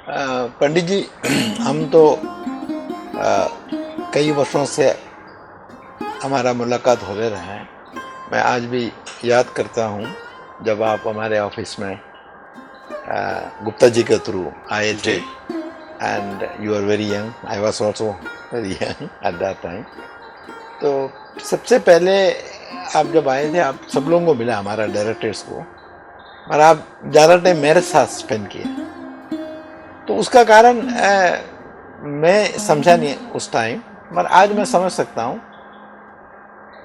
पंडित जी, हम तो कई वर्षों से हमारा मुलाकात होते रहा है। मैं आज भी याद करता हूँ जब आप हमारे ऑफिस में गुप्ता जी के थ्रू आए थे, and you are very young, I was also very young at that time. तो सबसे पहले आप जब आए थे, आप सब लोगों को मिला, हमारा डायरेक्टर्स को, और आप ज़्यादा टाइम मेरे साथ स्पेंड किया। तो उसका कारण मैं समझा नहीं उस टाइम, पर आज मैं समझ सकता हूँ।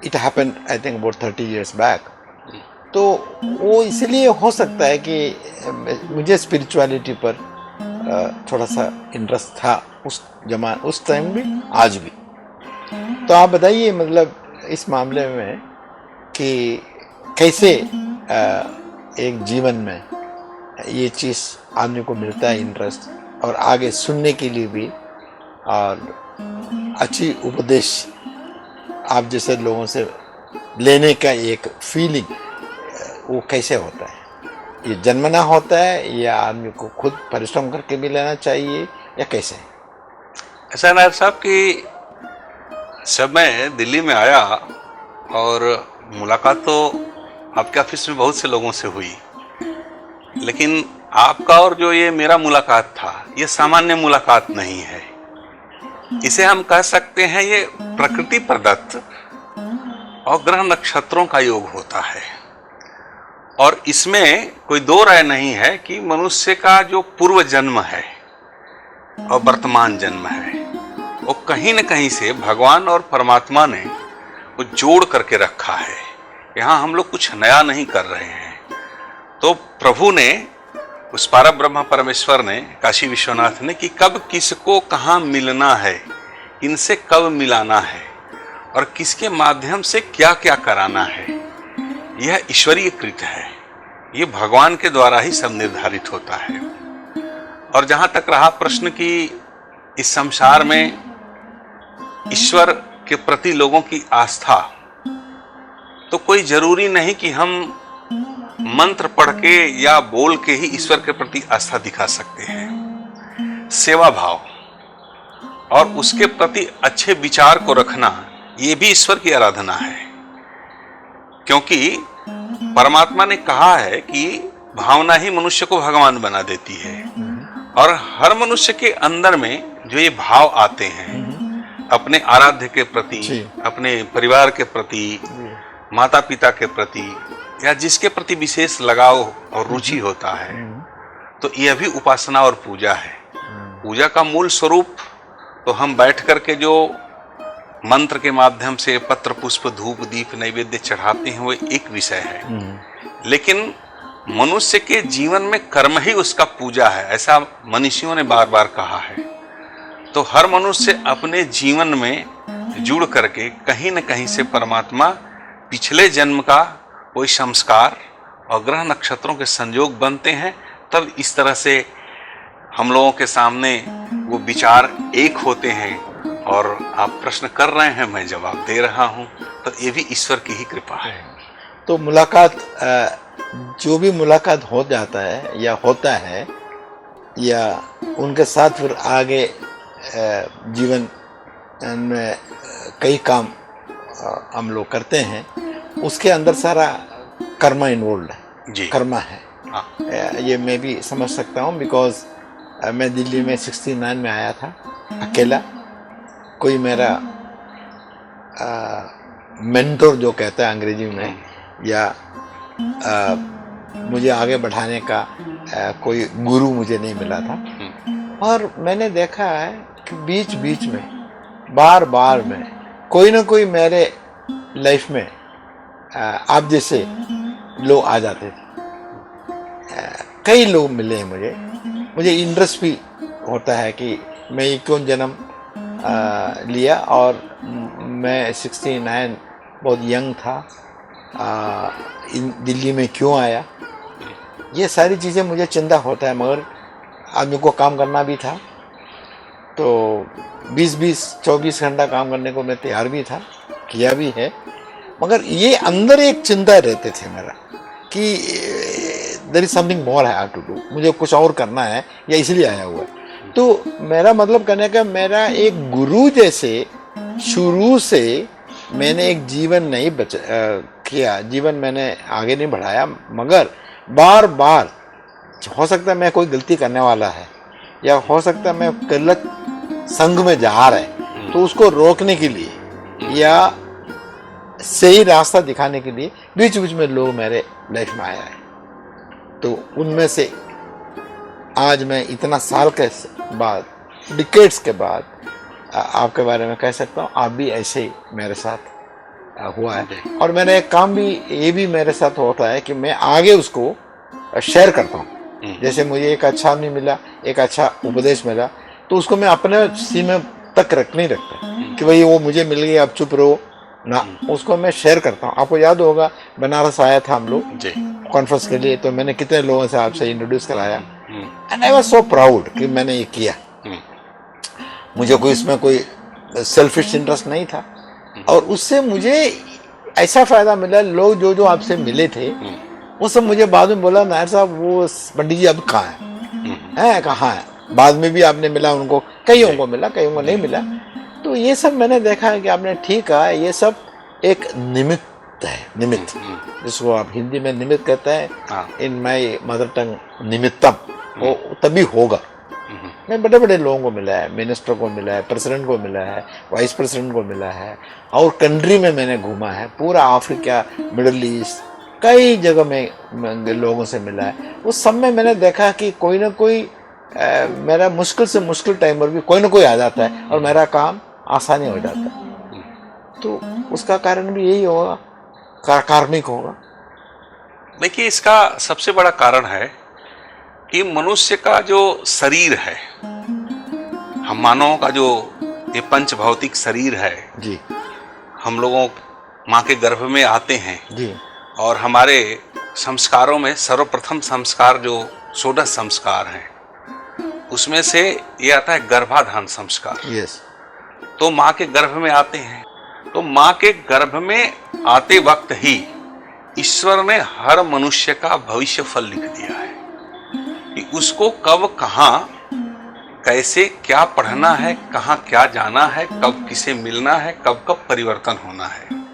It happened I think about 30 years back. तो वो इसलिए हो सकता है कि मुझे स्पिरिचुअलिटी पर थोड़ा सा इंटरेस्ट था उस टाइम भी, आज भी। तो आप बताइए, मतलब इस मामले में कि कैसे एक जीवन में ये चीज़ आदमी को मिलता है, इंटरेस्ट, और आगे सुनने के लिए भी, और अच्छी उपदेश आप जैसे लोगों से लेने का एक फीलिंग, वो कैसे होता है? ये जन्मना होता है या आदमी को खुद परिश्रम करके भी लेना चाहिए, या कैसे? ऐसा नायब साहब कि जब मैं दिल्ली में आया और मुलाकात तो आपके ऑफिस में बहुत से लोगों से हुई, लेकिन आपका और जो ये मेरा मुलाकात था, ये सामान्य मुलाकात नहीं है। इसे हम कह सकते हैं ये प्रकृति प्रदत्त और ग्रह नक्षत्रों का योग होता है। और इसमें कोई दो राय नहीं है कि मनुष्य का जो पूर्व जन्म है और वर्तमान जन्म है, वो कहीं न कहीं से भगवान और परमात्मा ने वो जोड़ करके रखा है। यहाँ हम लोग कुछ नया नहीं कर रहे हैं। तो प्रभु ने, उस पार ब्रह्म परमेश्वर ने, काशी विश्वनाथ ने, कि कब किसको कहाँ मिलना है, इनसे कब मिलाना है, और किसके माध्यम से क्या क्या कराना है, यह ईश्वरीय कृत है। ये भगवान के द्वारा ही सब निर्धारित होता है। और जहां तक रहा प्रश्न कि इस संसार में ईश्वर के प्रति लोगों की आस्था, तो कोई जरूरी नहीं कि हम मंत्र पढ़ के या बोल के ही ईश्वर के प्रति आस्था दिखा सकते हैं। सेवा भाव और उसके प्रति अच्छे विचार को रखना, ये भी ईश्वर की आराधना है। क्योंकि परमात्मा ने कहा है कि भावना ही मनुष्य को भगवान बना देती है। और हर मनुष्य के अंदर में जो ये भाव आते हैं, अपने आराध्य के प्रति, अपने परिवार के प्रति, माता पिता के प्रति, या जिसके प्रति विशेष लगाव और रुचि होता है, तो यह भी उपासना और पूजा है। पूजा का मूल स्वरूप तो हम बैठ करके जो मंत्र के माध्यम से पत्र पुष्प धूप दीप नैवेद्य चढ़ाते हैं, वो एक विषय है। लेकिन मनुष्य के जीवन में कर्म ही उसका पूजा है, ऐसा मनीषियों ने बार बार कहा है। तो हर मनुष्य अपने जीवन में जुड़ करके कहीं न कहीं से परमात्मा पिछले जन्म का कोई संस्कार और ग्रह नक्षत्रों के संयोग बनते हैं, तब इस तरह से हम लोगों के सामने वो विचार एक होते हैं। और आप प्रश्न कर रहे हैं, मैं जवाब दे रहा हूं, तो ये भी ईश्वर की ही कृपा है। तो मुलाकात, जो भी मुलाकात हो जाता है या होता है, या उनके साथ फिर आगे जीवन में कई काम हम लोग करते हैं, उसके अंदर सारा कर्मा इन्वॉल्व है जी। कर्मा है। ये मैं भी समझ सकता हूँ, बिकॉज मैं दिल्ली में 69 में आया था अकेला। कोई मेरा मेंटोर जो कहता है अंग्रेजी में, या मुझे आगे बढ़ाने का कोई गुरु मुझे नहीं मिला था। और मैंने देखा है कि बीच बीच में, बार बार में कोई ना कोई मेरे लाइफ में आप जैसे लोग आ जाते थे। कई लोग मिले हैं मुझे इंटरेस्ट भी होता है कि मैं ये क्यों जन्म लिया, और मैं 69 बहुत यंग था, दिल्ली में क्यों आया, ये सारी चीज़ें मुझे चिंता होता है। मगर आदमी को काम करना भी था, तो 20-24 घंटा काम करने को मैं तैयार भी था, किया भी है। मगर ये अंदर एक चिंता रहते थे मेरा कि there is something more I have to do, मुझे कुछ और करना है या इसलिए आया हुआ है। तो मेरा मतलब कहने का, मेरा एक गुरु जैसे शुरू से मैंने एक जीवन नहीं किया, जीवन मैंने आगे नहीं बढ़ाया, मगर बार बार हो सकता है मैं कोई गलती करने वाला है या हो सकता है मैं गलत संग में जा रहा है, तो उसको रोकने के लिए या सही रास्ता दिखाने के लिए बीच बीच में लोग मेरे लाइफ में आया है। तो उनमें से आज मैं इतना साल के बाद, डिकेड्स के बाद आपके बारे में कह सकता हूँ, आप भी ऐसे ही मेरे साथ हुआ है। और मेरा एक काम भी ये भी मेरे साथ होता है कि मैं आगे उसको शेयर करता हूँ। जैसे मुझे एक अच्छा नहीं मिला, एक अच्छा उपदेश मिला, तो उसको मैं अपने सीमा तक नहीं रखता कि भाई वो मुझे मिल गया अब चुप रहो ना, उसको मैं शेयर करता हूँ। आपको याद होगा बनारस आया था हम लोग कॉन्फ्रेंस के लिए, तो मैंने कितने लोगों से आपसे इंट्रोड्यूस कराया, and I was so proud कि मैंने ये किया। मुझे कोई इसमें कोई सेल्फिश इंटरेस्ट नहीं था, और उससे मुझे ऐसा फायदा मिला, लोग जो जो आपसे मिले थे वो सब मुझे बाद में बोला, नायर साहब वो पंडित जी अब कहाँ हैं, कहाँ है। बाद में भी आपने मिला उनको, कईयों को मिला, कईयों को नहीं मिला। तो ये सब मैंने देखा है कि आपने ठीक कहा, ये सब एक निमित्त है, निमित्त जिसको आप हिंदी में निमित्त कहते हैं, इन माई मदर टंग निमित्तम, वो तभी होगा। मैं बड़े बड़े लोगों को मिला है, मिनिस्टर को मिला है, प्रेसिडेंट को मिला है, वाइस प्रेसिडेंट को मिला है, और कंट्री में मैंने घूमा है, पूरा अफ्रीका, मिडल ईस्ट, कई जगह में लोगों से मिला है। उस सब में मैंने देखा कि कोई ना कोई मेरा मुश्किल से मुश्किल टाइम पर भी कोई ना कोई आ जाता है और मेरा काम आसानी हो जाता है। तो उसका कारण भी यही होगा, कार्मिक होगा। देखिए, इसका सबसे बड़ा कारण है कि मनुष्य का जो शरीर है, हम मानवों का जो ये पंच भौतिक शरीर है जी, हम लोगों माँ के गर्भ में आते हैं जी, और हमारे संस्कारों में सर्वप्रथम संस्कार जो 16 संस्कार हैं, उसमें से ये आता है गर्भाधान संस्कार। यस। तो माँ के गर्भ में आते हैं, तो माँ के गर्भ में आते वक्त ही ईश्वर ने हर मनुष्य का भविष्य फल लिख दिया है कि उसको कब कहाँ कैसे क्या पढ़ना है, कहाँ क्या जाना है, कब किसे मिलना है, कब कब परिवर्तन होना है।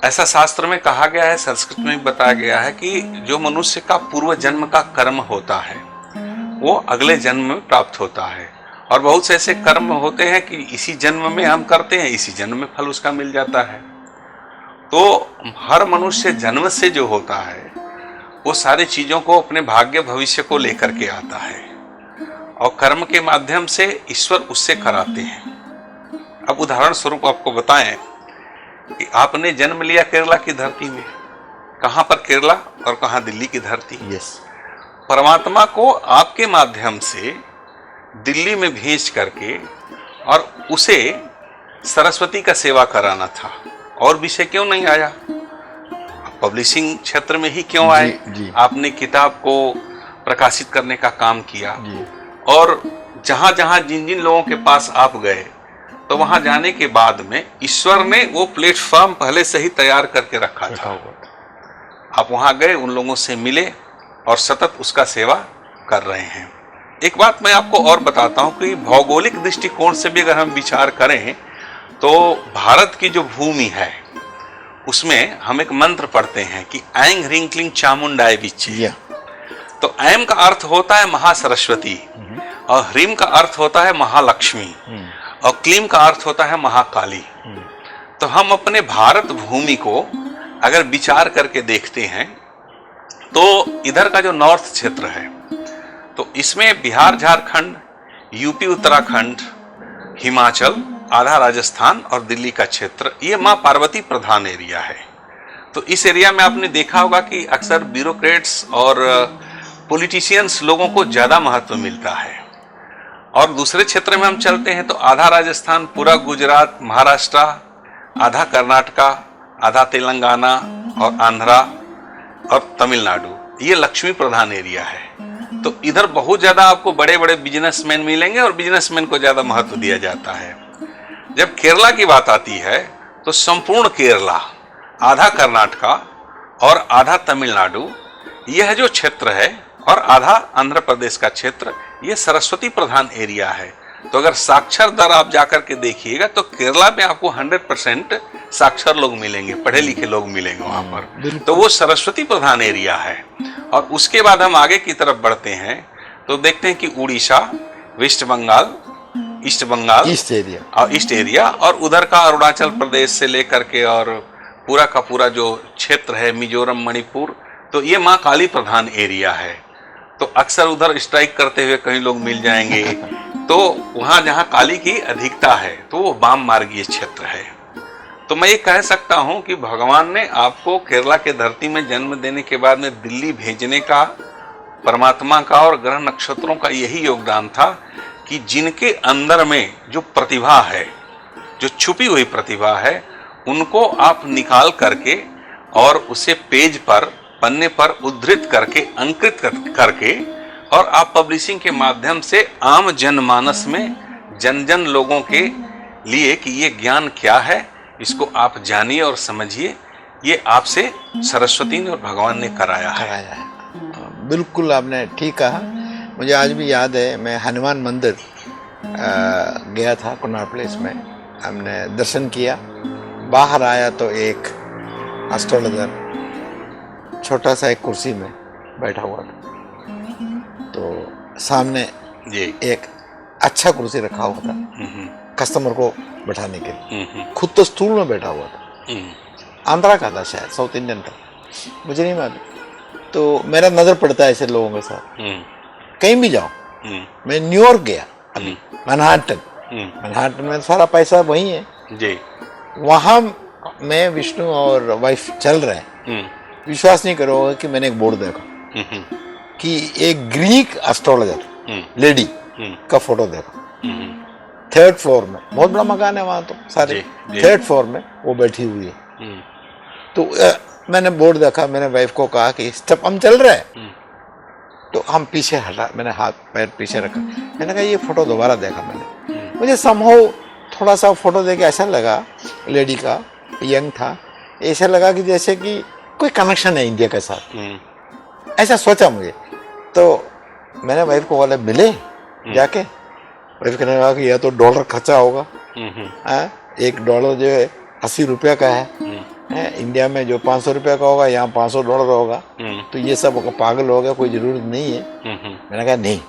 ऐसा शास्त्र में कहा गया है, संस्कृत में भी बताया गया है कि जो मनुष्य का पूर्व जन्म का कर्म होता है वो अगले जन्म में प्राप्त होता है, और बहुत से ऐसे कर्म होते हैं कि इसी जन्म में हम करते हैं, इसी जन्म में फल उसका मिल जाता है। तो हर मनुष्य जन्म से जो होता है वो सारी चीजों को अपने भाग्य भविष्य को लेकर के आता है, और कर्म के माध्यम से ईश्वर उससे कराते हैं। अब उदाहरण स्वरूप आपको बताएं कि आपने जन्म लिया केरला की धरती में, कहां पर केरला और कहां दिल्ली की धरती। यस। परमात्मा को आपके माध्यम से दिल्ली में भेज करके और उसे सरस्वती का सेवा कराना था, और विषय क्यों नहीं आया, पब्लिशिंग क्षेत्र में ही क्यों आए। जी। आपने किताब को प्रकाशित करने का काम किया जी। और जहां जहां जिन जिन लोगों के पास आप गए, तो वहां जाने के बाद में ईश्वर ने वो प्लेटफॉर्म पहले से ही तैयार करके रखा था। आप वहां गए, उन लोगों से मिले और सतत उसका सेवा कर रहे हैं। एक बात मैं आपको और बताता हूं कि भौगोलिक दृष्टिकोण से भी अगर हम विचार करें तो भारत की जो भूमि है उसमें हम एक मंत्र पढ़ते हैं कि ऐंग रिंकलिंग चामुंडाई बिच्ची। तो ऐम का अर्थ होता है महासरस्वती, और ह्रीम का अर्थ होता है महालक्ष्मी, और क्लीम का अर्थ होता है महाकाली। तो हम अपने भारत भूमि को अगर विचार करके देखते हैं तो इधर का जो नॉर्थ क्षेत्र है, तो इसमें बिहार, झारखंड, यूपी, उत्तराखंड, हिमाचल, आधा राजस्थान और दिल्ली का क्षेत्र, ये माँ पार्वती प्रधान एरिया है। तो इस एरिया में आपने देखा होगा कि अक्सर ब्यूरोक्रेट्स और पॉलिटिशियंस लोगों को ज्यादा महत्व मिलता है। और दूसरे क्षेत्र में हम चलते हैं तो आधा राजस्थान, पूरा गुजरात, महाराष्ट्र, आधा कर्नाटका, आधा तेलंगाना और आंध्रा और तमिलनाडु, ये लक्ष्मी प्रधान एरिया है। तो इधर बहुत ज्यादा आपको बड़े बड़े बिजनेसमैन मिलेंगे और बिजनेसमैन को ज्यादा महत्व दिया जाता है। जब केरला की बात आती है तो संपूर्ण केरला, आधा कर्नाटका और आधा तमिलनाडु, यह जो क्षेत्र है और आधा आंध्र प्रदेश का क्षेत्र, यह सरस्वती प्रधान एरिया है। तो अगर साक्षर दर आप जाकर के देखिएगा तो केरला में आपको 100% साक्षर लोग मिलेंगे, पढ़े लिखे लोग मिलेंगे वहां पर। तो वो सरस्वती प्रधान एरिया है। और उसके बाद हम आगे की तरफ बढ़ते हैं तो देखते हैं कि Orissa, West Bengal, East Bengal, east area और उधर का अरुणाचल प्रदेश से लेकर के और पूरा का पूरा जो क्षेत्र है मिजोरम, मणिपुर, तो ये माँ काली प्रधान एरिया है। तो अक्सर उधर स्ट्राइक करते हुए कई लोग मिल जाएंगे। तो वहां जहां काली की अधिकता है तो वो वाम मार्गीय क्षेत्र है। तो मैं ये कह सकता हूं कि भगवान ने आपको केरला के धरती में जन्म देने के बाद में दिल्ली भेजने का परमात्मा का और ग्रह नक्षत्रों का यही योगदान था कि जिनके अंदर में जो प्रतिभा है, जो छुपी हुई प्रतिभा है, उनको आप निकाल करके और उसे पेज पर, पन्ने पर उद्धृत करके, अंकित करके और आप पब्लिशिंग के माध्यम से आम जनमानस में जन जन लोगों के लिए कि ये ज्ञान क्या है, इसको आप जानिए और समझिए। ये आपसे सरस्वती ने और भगवान ने कराया है। बिल्कुल आपने ठीक कहा। मुझे आज भी याद है, मैं हनुमान मंदिर गया था कनॉट प्लेस में, हमने दर्शन किया। बाहर आया तो एक एस्ट्रोलॉजर छोटा सा एक कुर्सी में बैठा हुआ था। तो सामने एक अच्छा कुर्सी रखा हुआ था कस्टमर को बैठाने के लिए। खुद तो स्टूल में बैठा हुआ था। आंध्रा का था शायद, साउथ इंडियन था, मुझे नहीं मालूम। तो मेरा नजर पड़ता है ऐसे लोगों के साथ, कहीं भी जाओ। मैं न्यूयॉर्क गया अभी, मैनहाटन में सारा पैसा वही है जी। वहां मैं, विष्णु और वाइफ चल रहे हैं। विश्वास नहीं करोगे कि मैंने एक बोर्ड देखा कि एक ग्रीक एस्ट्रोलॉजर लेडी का फोटो देखा। 3rd फ्लोर में, बहुत बड़ा मकान है वहां तो सारे, 3rd फ्लोर में वो बैठी हुई है। तो मैंने बोर्ड देखा, मैंने वाइफ को कहा कि स्टेप हम चल रहे हैं। तो हम पीछे हटा, मैंने हाथ पैर पीछे रखा, मैंने कहा ये फोटो दोबारा देखा मैंने। मुझे समहाउ थोड़ा सा फोटो देख के ऐसा लगा, लेडी का, यंग था, ऐसा लगा कि जैसे कि कोई कनेक्शन है इंडिया के साथ, ऐसा सोचा मुझे। तो मैंने वाइफ को बोला मिले जाके। वाइफ कहने लगा कि यह तो डॉलर खर्चा होगा। $1 जो है 80 रुपया का है। इंडिया में जो 500 रुपया का होगा, यहाँ $500 होगा। तो ये सब पागल हो गया, कोई जरूरत नहीं है। मैंने कहा नहीं,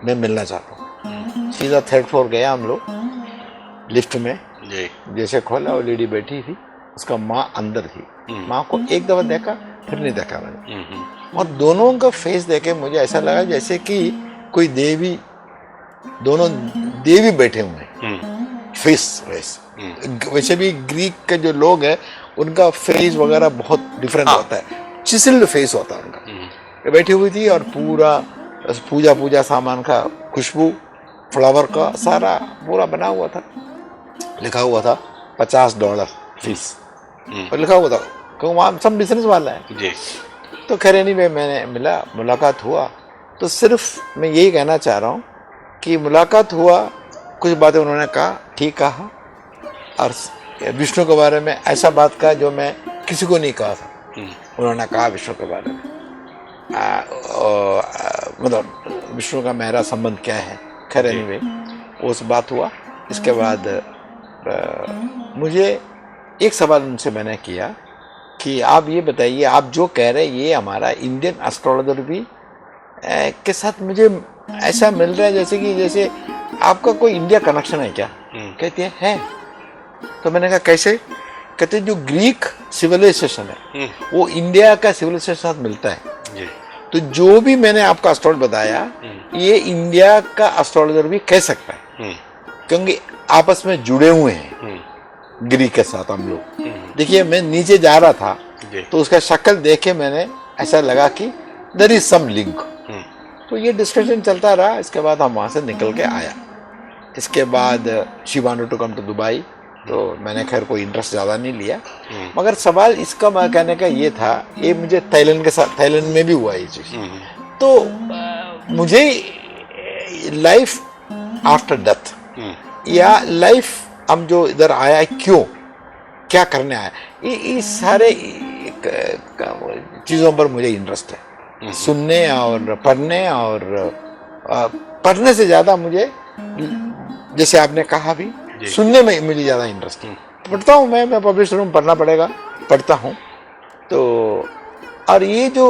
मैं मिलना चाहता हूँ। सीधा 3rd फ्लोर गया हम लोग, लिफ्ट में जैसे खोला, वो लेडी बैठी थी, उसका माँ अंदर थी। माँ को एक दफा देखा, फिर नहीं देखा मैंने। और दोनों का फेस देखे मुझे ऐसा लगा जैसे कि कोई देवी, दोनों देवी बैठे हुए हैं फेस वैसे भी ग्रीक के जो लोग हैं उनका फेस वगैरह बहुत डिफरेंट होता है, चिसल्ड फेस होता है उनका। बैठी हुई थी और पूरा पूजा सामान का, खुशबू, फ्लावर का सारा पूरा बना हुआ था। लिखा हुआ था $50 फीस, और लिखा हुआ था क्योंकि वहाँ सब बिजनेस वाला है जी। तो खैर एनीवे मैंने मुलाकात हुआ। तो सिर्फ मैं यही कहना चाह रहा हूँ कि मुलाकात हुआ, कुछ बातें उन्होंने कहा, ठीक कहा, और विष्णु के बारे में ऐसा बात कहा जो मैं किसी को नहीं कहा था। उन्होंने कहा विष्णु के बारे में, मतलब विष्णु का मेरा संबंध क्या है। खैर एनीवे उस बात हुआ। इसके बाद मुझे एक सवाल उनसे मैंने किया कि आप ये बताइए, आप जो कह रहे हैं ये हमारा इंडियन एस्ट्रोलॉजर भी के साथ मुझे ऐसा मिल रहा है जैसे आपका कोई इंडिया कनेक्शन है क्या। कहती है। तो मैंने कहा कैसे। कहते जो ग्रीक सिविलाइजेशन है वो इंडिया का सिविलाइजेशन के साथ मिलता है। तो जो भी मैंने आपका एस्ट्रोलॉजर बताया ये इंडिया का एस्ट्रोलॉजर भी कह सकता है, क्योंकि आपस में जुड़े हुए हैं ग्रीक के साथ हम लोग। देखिए मैं नीचे जा रहा था तो उसका शक्ल देख के मैंने ऐसा लगा कि देयर इज सम लिंक। तो ये डिस्कशन चलता रहा। इसके बाद हम वहाँ से निकल के आया। इसके बाद she wanted to come to Dubai, तो मैंने खैर कोई इंटरेस्ट ज़्यादा नहीं लिया। मगर सवाल इसका कहने का ये था, ये मुझे थाईलैंड में भी हुआ ये चीज़। तो मुझे लाइफ आफ्टर डेथ या लाइफ हम जो इधर आया क्यों, क्या करने आया, ये सारे चीज़ों पर मुझे इंटरेस्ट है। सुनने और पढ़ने, और पढ़ने से ज़्यादा मुझे, जैसे आपने कहा भी, सुनने में मुझे ज़्यादा इंटरेस्ट है। पढ़ता हूँ मैं पब्लिशर हूँ, पढ़ना पड़ेगा, पढ़ता हूँ। तो और ये जो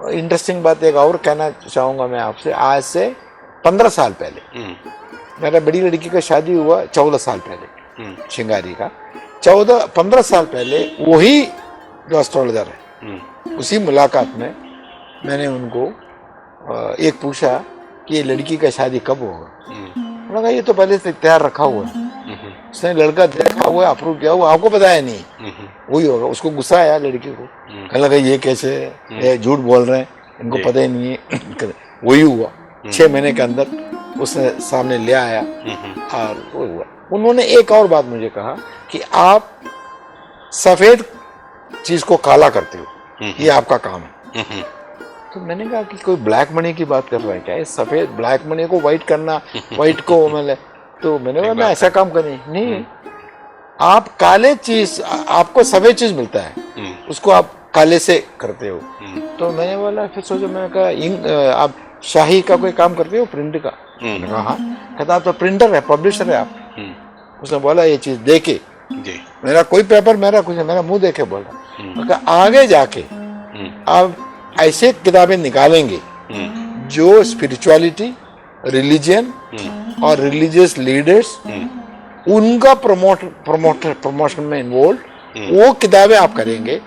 इंटरेस्टिंग बात एक और कहना चाहूँगा मैं आपसे, आज से 15 साल पहले मेरा बड़ी लड़की का शादी हुआ 14 साल पहले, शिंगारी का 15 साल पहले वही जो एस्ट्रोलॉजर है, उसी मुलाकात में मैंने उनको एक पूछा कि ये लड़की का शादी कब होगा। उन्होंने कहा ये तो पहले से तैयार रखा हुआ है, उसने लड़का देखा हुआ है, अप्रूव किया हुआ, आपको पता है नहीं, वही होगा। उसको गुस्सा आया लड़की को, कहने लगा ये कैसे, ये झूठ बोल रहे हैं, इनको पता ही नहीं है। वही हुआ, 6 महीने के अंदर उसने सामने ले आया और वो हुआ। उन्होंने एक और बात मुझे कहा कि आप सफेद चीज को काला करते हो, ये आपका काम है। तो मैंने कहा कि कोई ब्लैक मनी की बात कर रहा है क्या, सफेद ब्लैक मनी को व्हाइट करना, व्हाइट को मतलब, तो मैंने कहा मैं ऐसा काम करनी नहीं, आप काले चीज, आपको सफेद चीज मिलता है, उसको आप काले से करते हो। तो मैंने बोला, फिर सोचा, मैंने कहा आप शाही का कोई काम करते हो, प्रिंट का? मैंने कहा हाँ। कहता आप तो प्रिंटर है, पब्लिशर है आप। उसने बोला ये चीज देखे, मेरा कोई पेपर, मेरा कुछ, मेरा मुंह देखे बोला, आगे जाके आप ऐसे किताबें निकालेंगे जो स्पिरिचुअलिटी, रिलीजन और रिलीजियस लीडर्स, उनका प्रमोशन में इन्वॉल्व, वो किताबें आप करेंगे,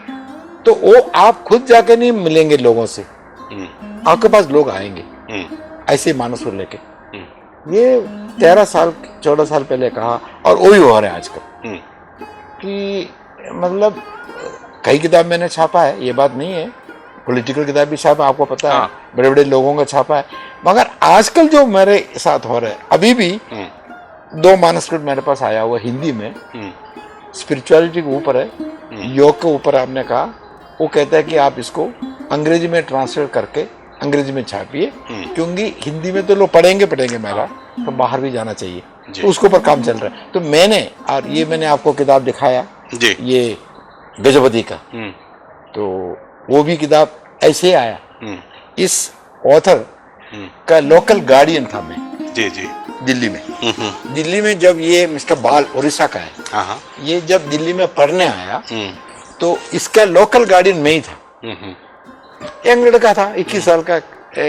तो वो आप खुद जाके नहीं मिलेंगे लोगों से, आपके पास लोग आएंगे ऐसे मानस को लेके। ये 13 साल 14 साल पहले कहा, और वही हो रहा है आजकल कि मतलब कई किताब मैंने छापा है, ये बात नहीं है, पॉलिटिकल किताब भी छापा, आपको पता है, बड़े बड़े लोगों का छापा है, मगर आजकल जो मेरे साथ हो रहा है, अभी भी 2 मानस्क्रिप्ट मेरे पास आया हुआ हिंदी में, स्पिरिचुअलिटी के ऊपर है, योग के ऊपर आपने कहा, वो कहता है कि आप इसको अंग्रेजी में ट्रांसलेट करके अंग्रेजी में छापिए, क्योंकि हिंदी में तो लोग पढ़ेंगे मेरा, तो बाहर भी जाना चाहिए, तो उसके ऊपर काम चल रहा है। तो मैंने, और ये मैंने आपको किताब दिखाया, ये गजपति का, तो वो भी किताब ऐसे आया। इस ऑथर का लोकल गार्डियन था मैं, दिल्ली में जब ये मिस्टर बाल, उड़ीसा का है, ये जब दिल्ली में पढ़ने आया, तो इसका लोकल गार्डियन में ही था। यंग लड़का था, 21 साल का,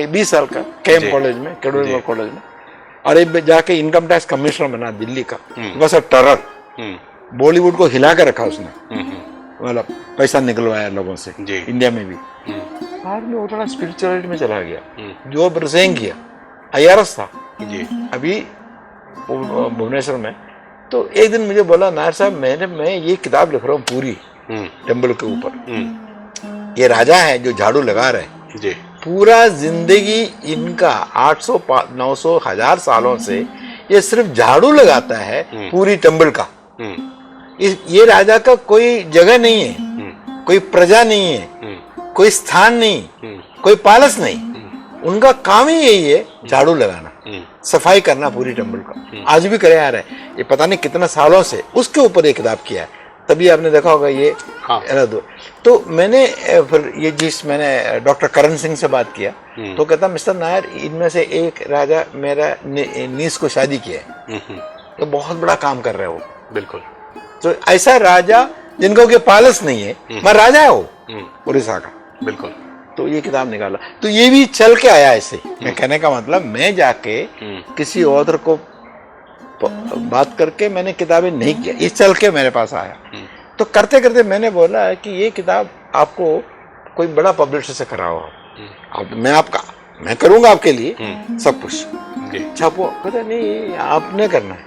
20 साल का, केएम कॉलेज में, केडुलर कॉलेज में, और एक जाके इनकम टैक्स कमिश्नर बना दिल्ली का, बस टेरर, बॉलीवुड को हिला के रखा उसने, मतलब पैसा निकलवाया लोगों से, इंडिया में भी। बाद में वो थोड़ा स्पिरिचुअलिटी में चला गया, जो रिजाइन किया, IRS था अभी भुवनेश्वर में। तो एक दिन मुझे बोला, नायर साहब मैं ये किताब लिख रहा हूँ पूरी टेम्पल के ऊपर, ये राजा है जो झाड़ू लगा रहे, पूरा जिंदगी इनका 800 900 1000 सालों से ये सिर्फ झाड़ू लगाता है पूरी टेम्पल का। ये राजा का कोई जगह नहीं है, कोई प्रजा नहीं है, कोई स्थान नहीं, कोई पालस नहीं, उनका काम ही यही है, झाड़ू लगाना, सफाई करना पूरी टेम्पल का। आज भी करे आ रहे हैं, ये पता नहीं कितना सालों से उसके ऊपर एक किताब किया है, तभी आपने देखा होगा ये। तो मैंने फिर ये मैंने डॉक्टर करण सिंह से बात किया, तो कहता मिस्टर नायर, इनमें से एक राजा मेरा नीस को शादी किया है, तो बहुत बड़ा काम कर रहे हो। बिल्कुल। तो ऐसा राजा जिनको के पालस नहीं है, मैं राजा है वो उड़ीसा का। बिल्कुल। तो ये किताब निकाला, तो ये भी चल के आया ऐसे। मैं कहने का मतलब, मैं जाके किसी ऑथर को बात करके मैंने किताबें नहीं किया, ये चल के मेरे पास आया। तो करते करते मैंने बोला है कि ये किताब आपको कोई बड़ा पब्लिशर से कराओ, मैं करूंगा आपके लिए सब कुछ, छापो। कहते नहीं, आपने करना है।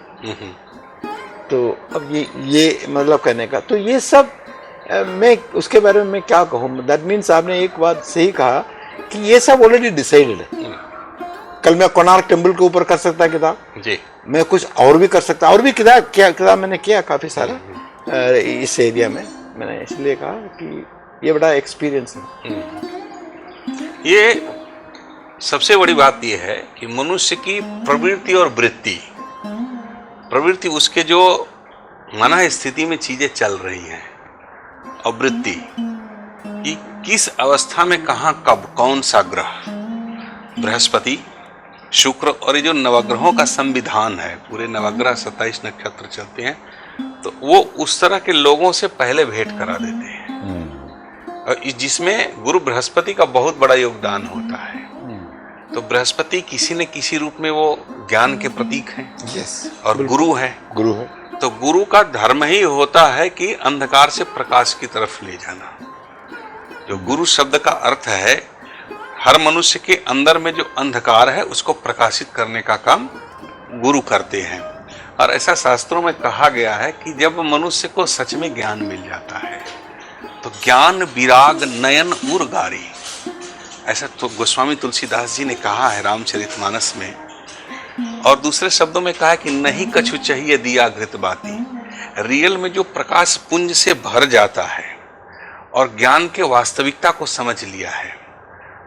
तो अब ये मतलब कहने का, तो ये सब मैं उसके बारे में मैं क्या कहूँ। दैट मीन्स आपने एक बात सही कहा कि ये सब ऑलरेडी डिसाइडेड है। कल मैं कोणार्क टेम्पल के ऊपर कर सकता किताब जी, मैं कुछ और भी कर सकता, और भी किताब मैंने किया काफी सारा इस एरिया में। मैंने इसलिए कहा कि ये बड़ा एक्सपीरियंस है। ये सबसे बड़ी बात ये है कि मनुष्य की प्रवृत्ति और प्रवृत्ति उसके जो मन स्थिति में चीजें चल रही हैं, और वृत्ति कि किस अवस्था में कहाँ कब कौन सा ग्रह, बृहस्पति, शुक्र और ये जो नवग्रहों का संविधान है, पूरे नवग्रह 27 नक्षत्र चलते हैं, तो वो उस तरह के लोगों से पहले भेंट करा देते हैं, और जिसमें गुरु बृहस्पति का बहुत बड़ा योगदान होता है। तो बृहस्पति किसी न किसी रूप में वो ज्ञान के प्रतीक हैं। और गुरु है। तो गुरु का धर्म ही होता है कि अंधकार से प्रकाश की तरफ ले जाना। जो गुरु शब्द का अर्थ है, हर मनुष्य के अंदर में जो अंधकार है उसको प्रकाशित करने का काम गुरु करते हैं। और ऐसा शास्त्रों में कहा गया है कि जब मनुष्य को सच में ज्ञान मिल जाता है तो ज्ञान विराग नयन उर गारी, ऐसा तो गोस्वामी तुलसीदास जी ने कहा है रामचरितमानस में। और दूसरे शब्दों में कहा है कि नहीं कछु चाहिए दिया घृत बाती। रियल में जो प्रकाश पुंज से भर जाता है और ज्ञान के वास्तविकता को समझ लिया है,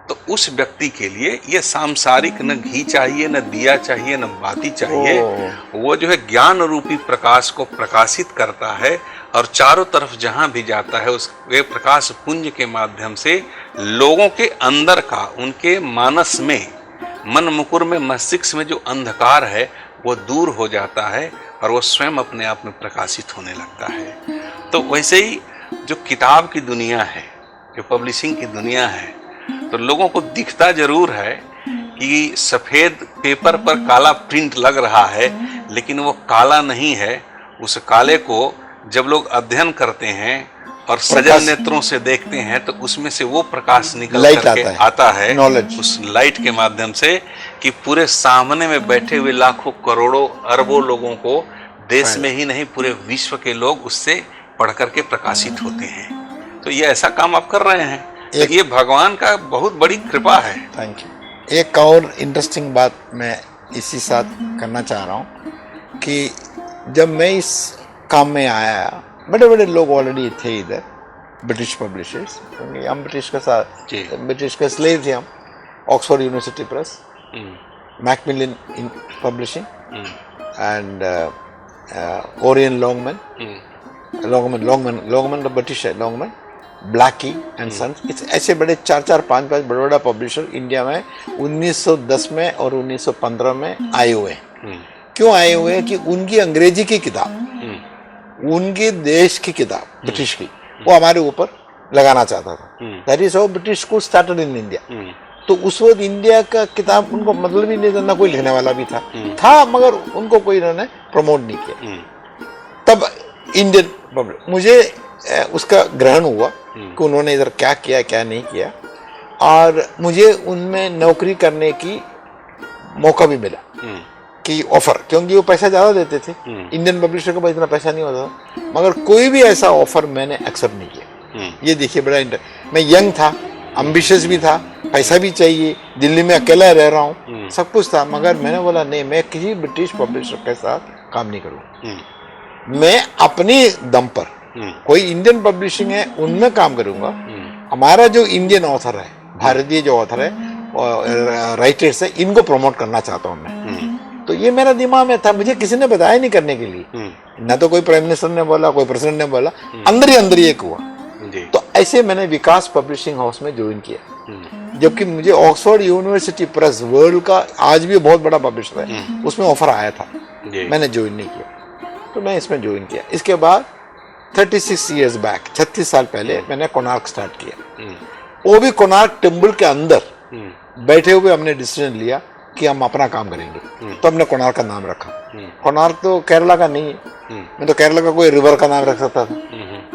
तो उस व्यक्ति के लिए ये सांसारिक न घी चाहिए, न दिया चाहिए, न बाती चाहिए। वो जो है ज्ञान रूपी प्रकाश को प्रकाशित करता है और चारों तरफ जहां भी जाता है उस वे प्रकाश पुंज के माध्यम से लोगों के अंदर का, उनके मानस में, मन मुकुर में, मस्तिष्क में जो अंधकार है वो दूर हो जाता है और वो स्वयं अपने आप में प्रकाशित होने लगता है। तो वैसे ही जो किताब की दुनिया है, जो पब्लिशिंग की दुनिया है, तो लोगों को दिखता जरूर है कि सफेद पेपर पर काला प्रिंट लग रहा है, लेकिन वो काला नहीं है। उस काले को जब लोग अध्ययन करते हैं और सजल नेत्रों से देखते हैं तो उसमें से वो प्रकाश निकल करके आता है उस लाइट के माध्यम से, कि पूरे सामने में बैठे हुए लाखों करोड़ों अरबों लोगों को, देश में ही नहीं पूरे विश्व के लोग उससे पढ़ करके प्रकाशित होते हैं। तो ये ऐसा काम आप कर रहे हैं, तो ये भगवान का बहुत बड़ी कृपा है। Thank you. एक और इंटरेस्टिंग बात मैं इसी साथ करना चाह रहा हूँ कि जब मैं इस काम में आया, बड़े बड़े लोग ऑलरेडी थे इधर, ब्रिटिश पब्लिशर्स, क्योंकि हम ब्रिटिश के साथ, ब्रिटिश के स्लेव थे हम। Oxford university press, Macmillan publishing and Orion Longman British है, लॉन्गमैन, ब्लैकी एंड सन्स, ऐसे बड़े 4-5 बड़े बड़ा पब्लिशर इंडिया में 1910 में और 1915 में आए हुए हैं। क्यों आए हुए हैं कि उनकी अंग्रेजी की किताब, उनके देश की किताब, ब्रिटिश की, वो हमारे ऊपर लगाना चाहता था। That is how British school started in India. तो उस वक्त इंडिया का किताब उनको मतलब ही नहीं था, ना कोई लिखने वाला भी था, मगर उनको कोई इन्होंने प्रमोट नहीं किया। तब इंडियन पब्लिक, मुझे उसका ग्रहण हुआ कि उन्होंने इधर क्या किया क्या नहीं किया, और मुझे उनमें नौकरी करने की मौका भी मिला कि ऑफर, क्योंकि वो पैसा ज़्यादा देते थे, इंडियन पब्लिशर के पास इतना पैसा नहीं होता था, मगर कोई भी ऐसा ऑफर मैंने एक्सेप्ट नहीं किया। ये देखिए बड़ा मैं यंग था, एम्बिशियस भी था, पैसा भी चाहिए, दिल्ली में अकेला रह रहा हूँ, सब कुछ था, मगर मैंने बोला नहीं, मैं किसी ब्रिटिश पब्लिशर के साथ काम नहीं करूँगा। मैं अपने दम पर, कोई इंडियन पब्लिशिंग है उनमें काम करूंगा। हमारा जो इंडियन ऑथर है, भारतीय जो ऑथर है, राइटर्स है, इनको प्रमोट करना चाहता हूं मैं। तो ये मेरा दिमाग में था, मुझे किसी ने बताया नहीं करने के लिए, ना तो कोई प्राइम मिनिस्टर ने बोला, कोई प्रेसिडेंट ने बोला, अंदर ही एक हुआ। तो ऐसे मैंने विकास पब्लिशिंग हाउस में ज्वाइन किया, जबकि मुझे ऑक्सफोर्ड यूनिवर्सिटी प्रेस, वर्ल्ड का आज भी बहुत बड़ा पब्लिशर है, उसमें ऑफर आया था, मैंने ज्वाइन नहीं किया, तो मैं इसमें ज्वाइन किया। इसके बाद 36 years बैक, 36 साल पहले मैंने कोणार्क स्टार्ट किया। वो भी कोणार्क टेम्पल के अंदर बैठे हुए हमने डिसीजन लिया कि हम अपना काम करेंगे, तो हमने कोणार्क का नाम रखा। कोणार्क तो केरला का नहीं है, मैं तो केरला का कोई रिवर का नाम रख सकता था,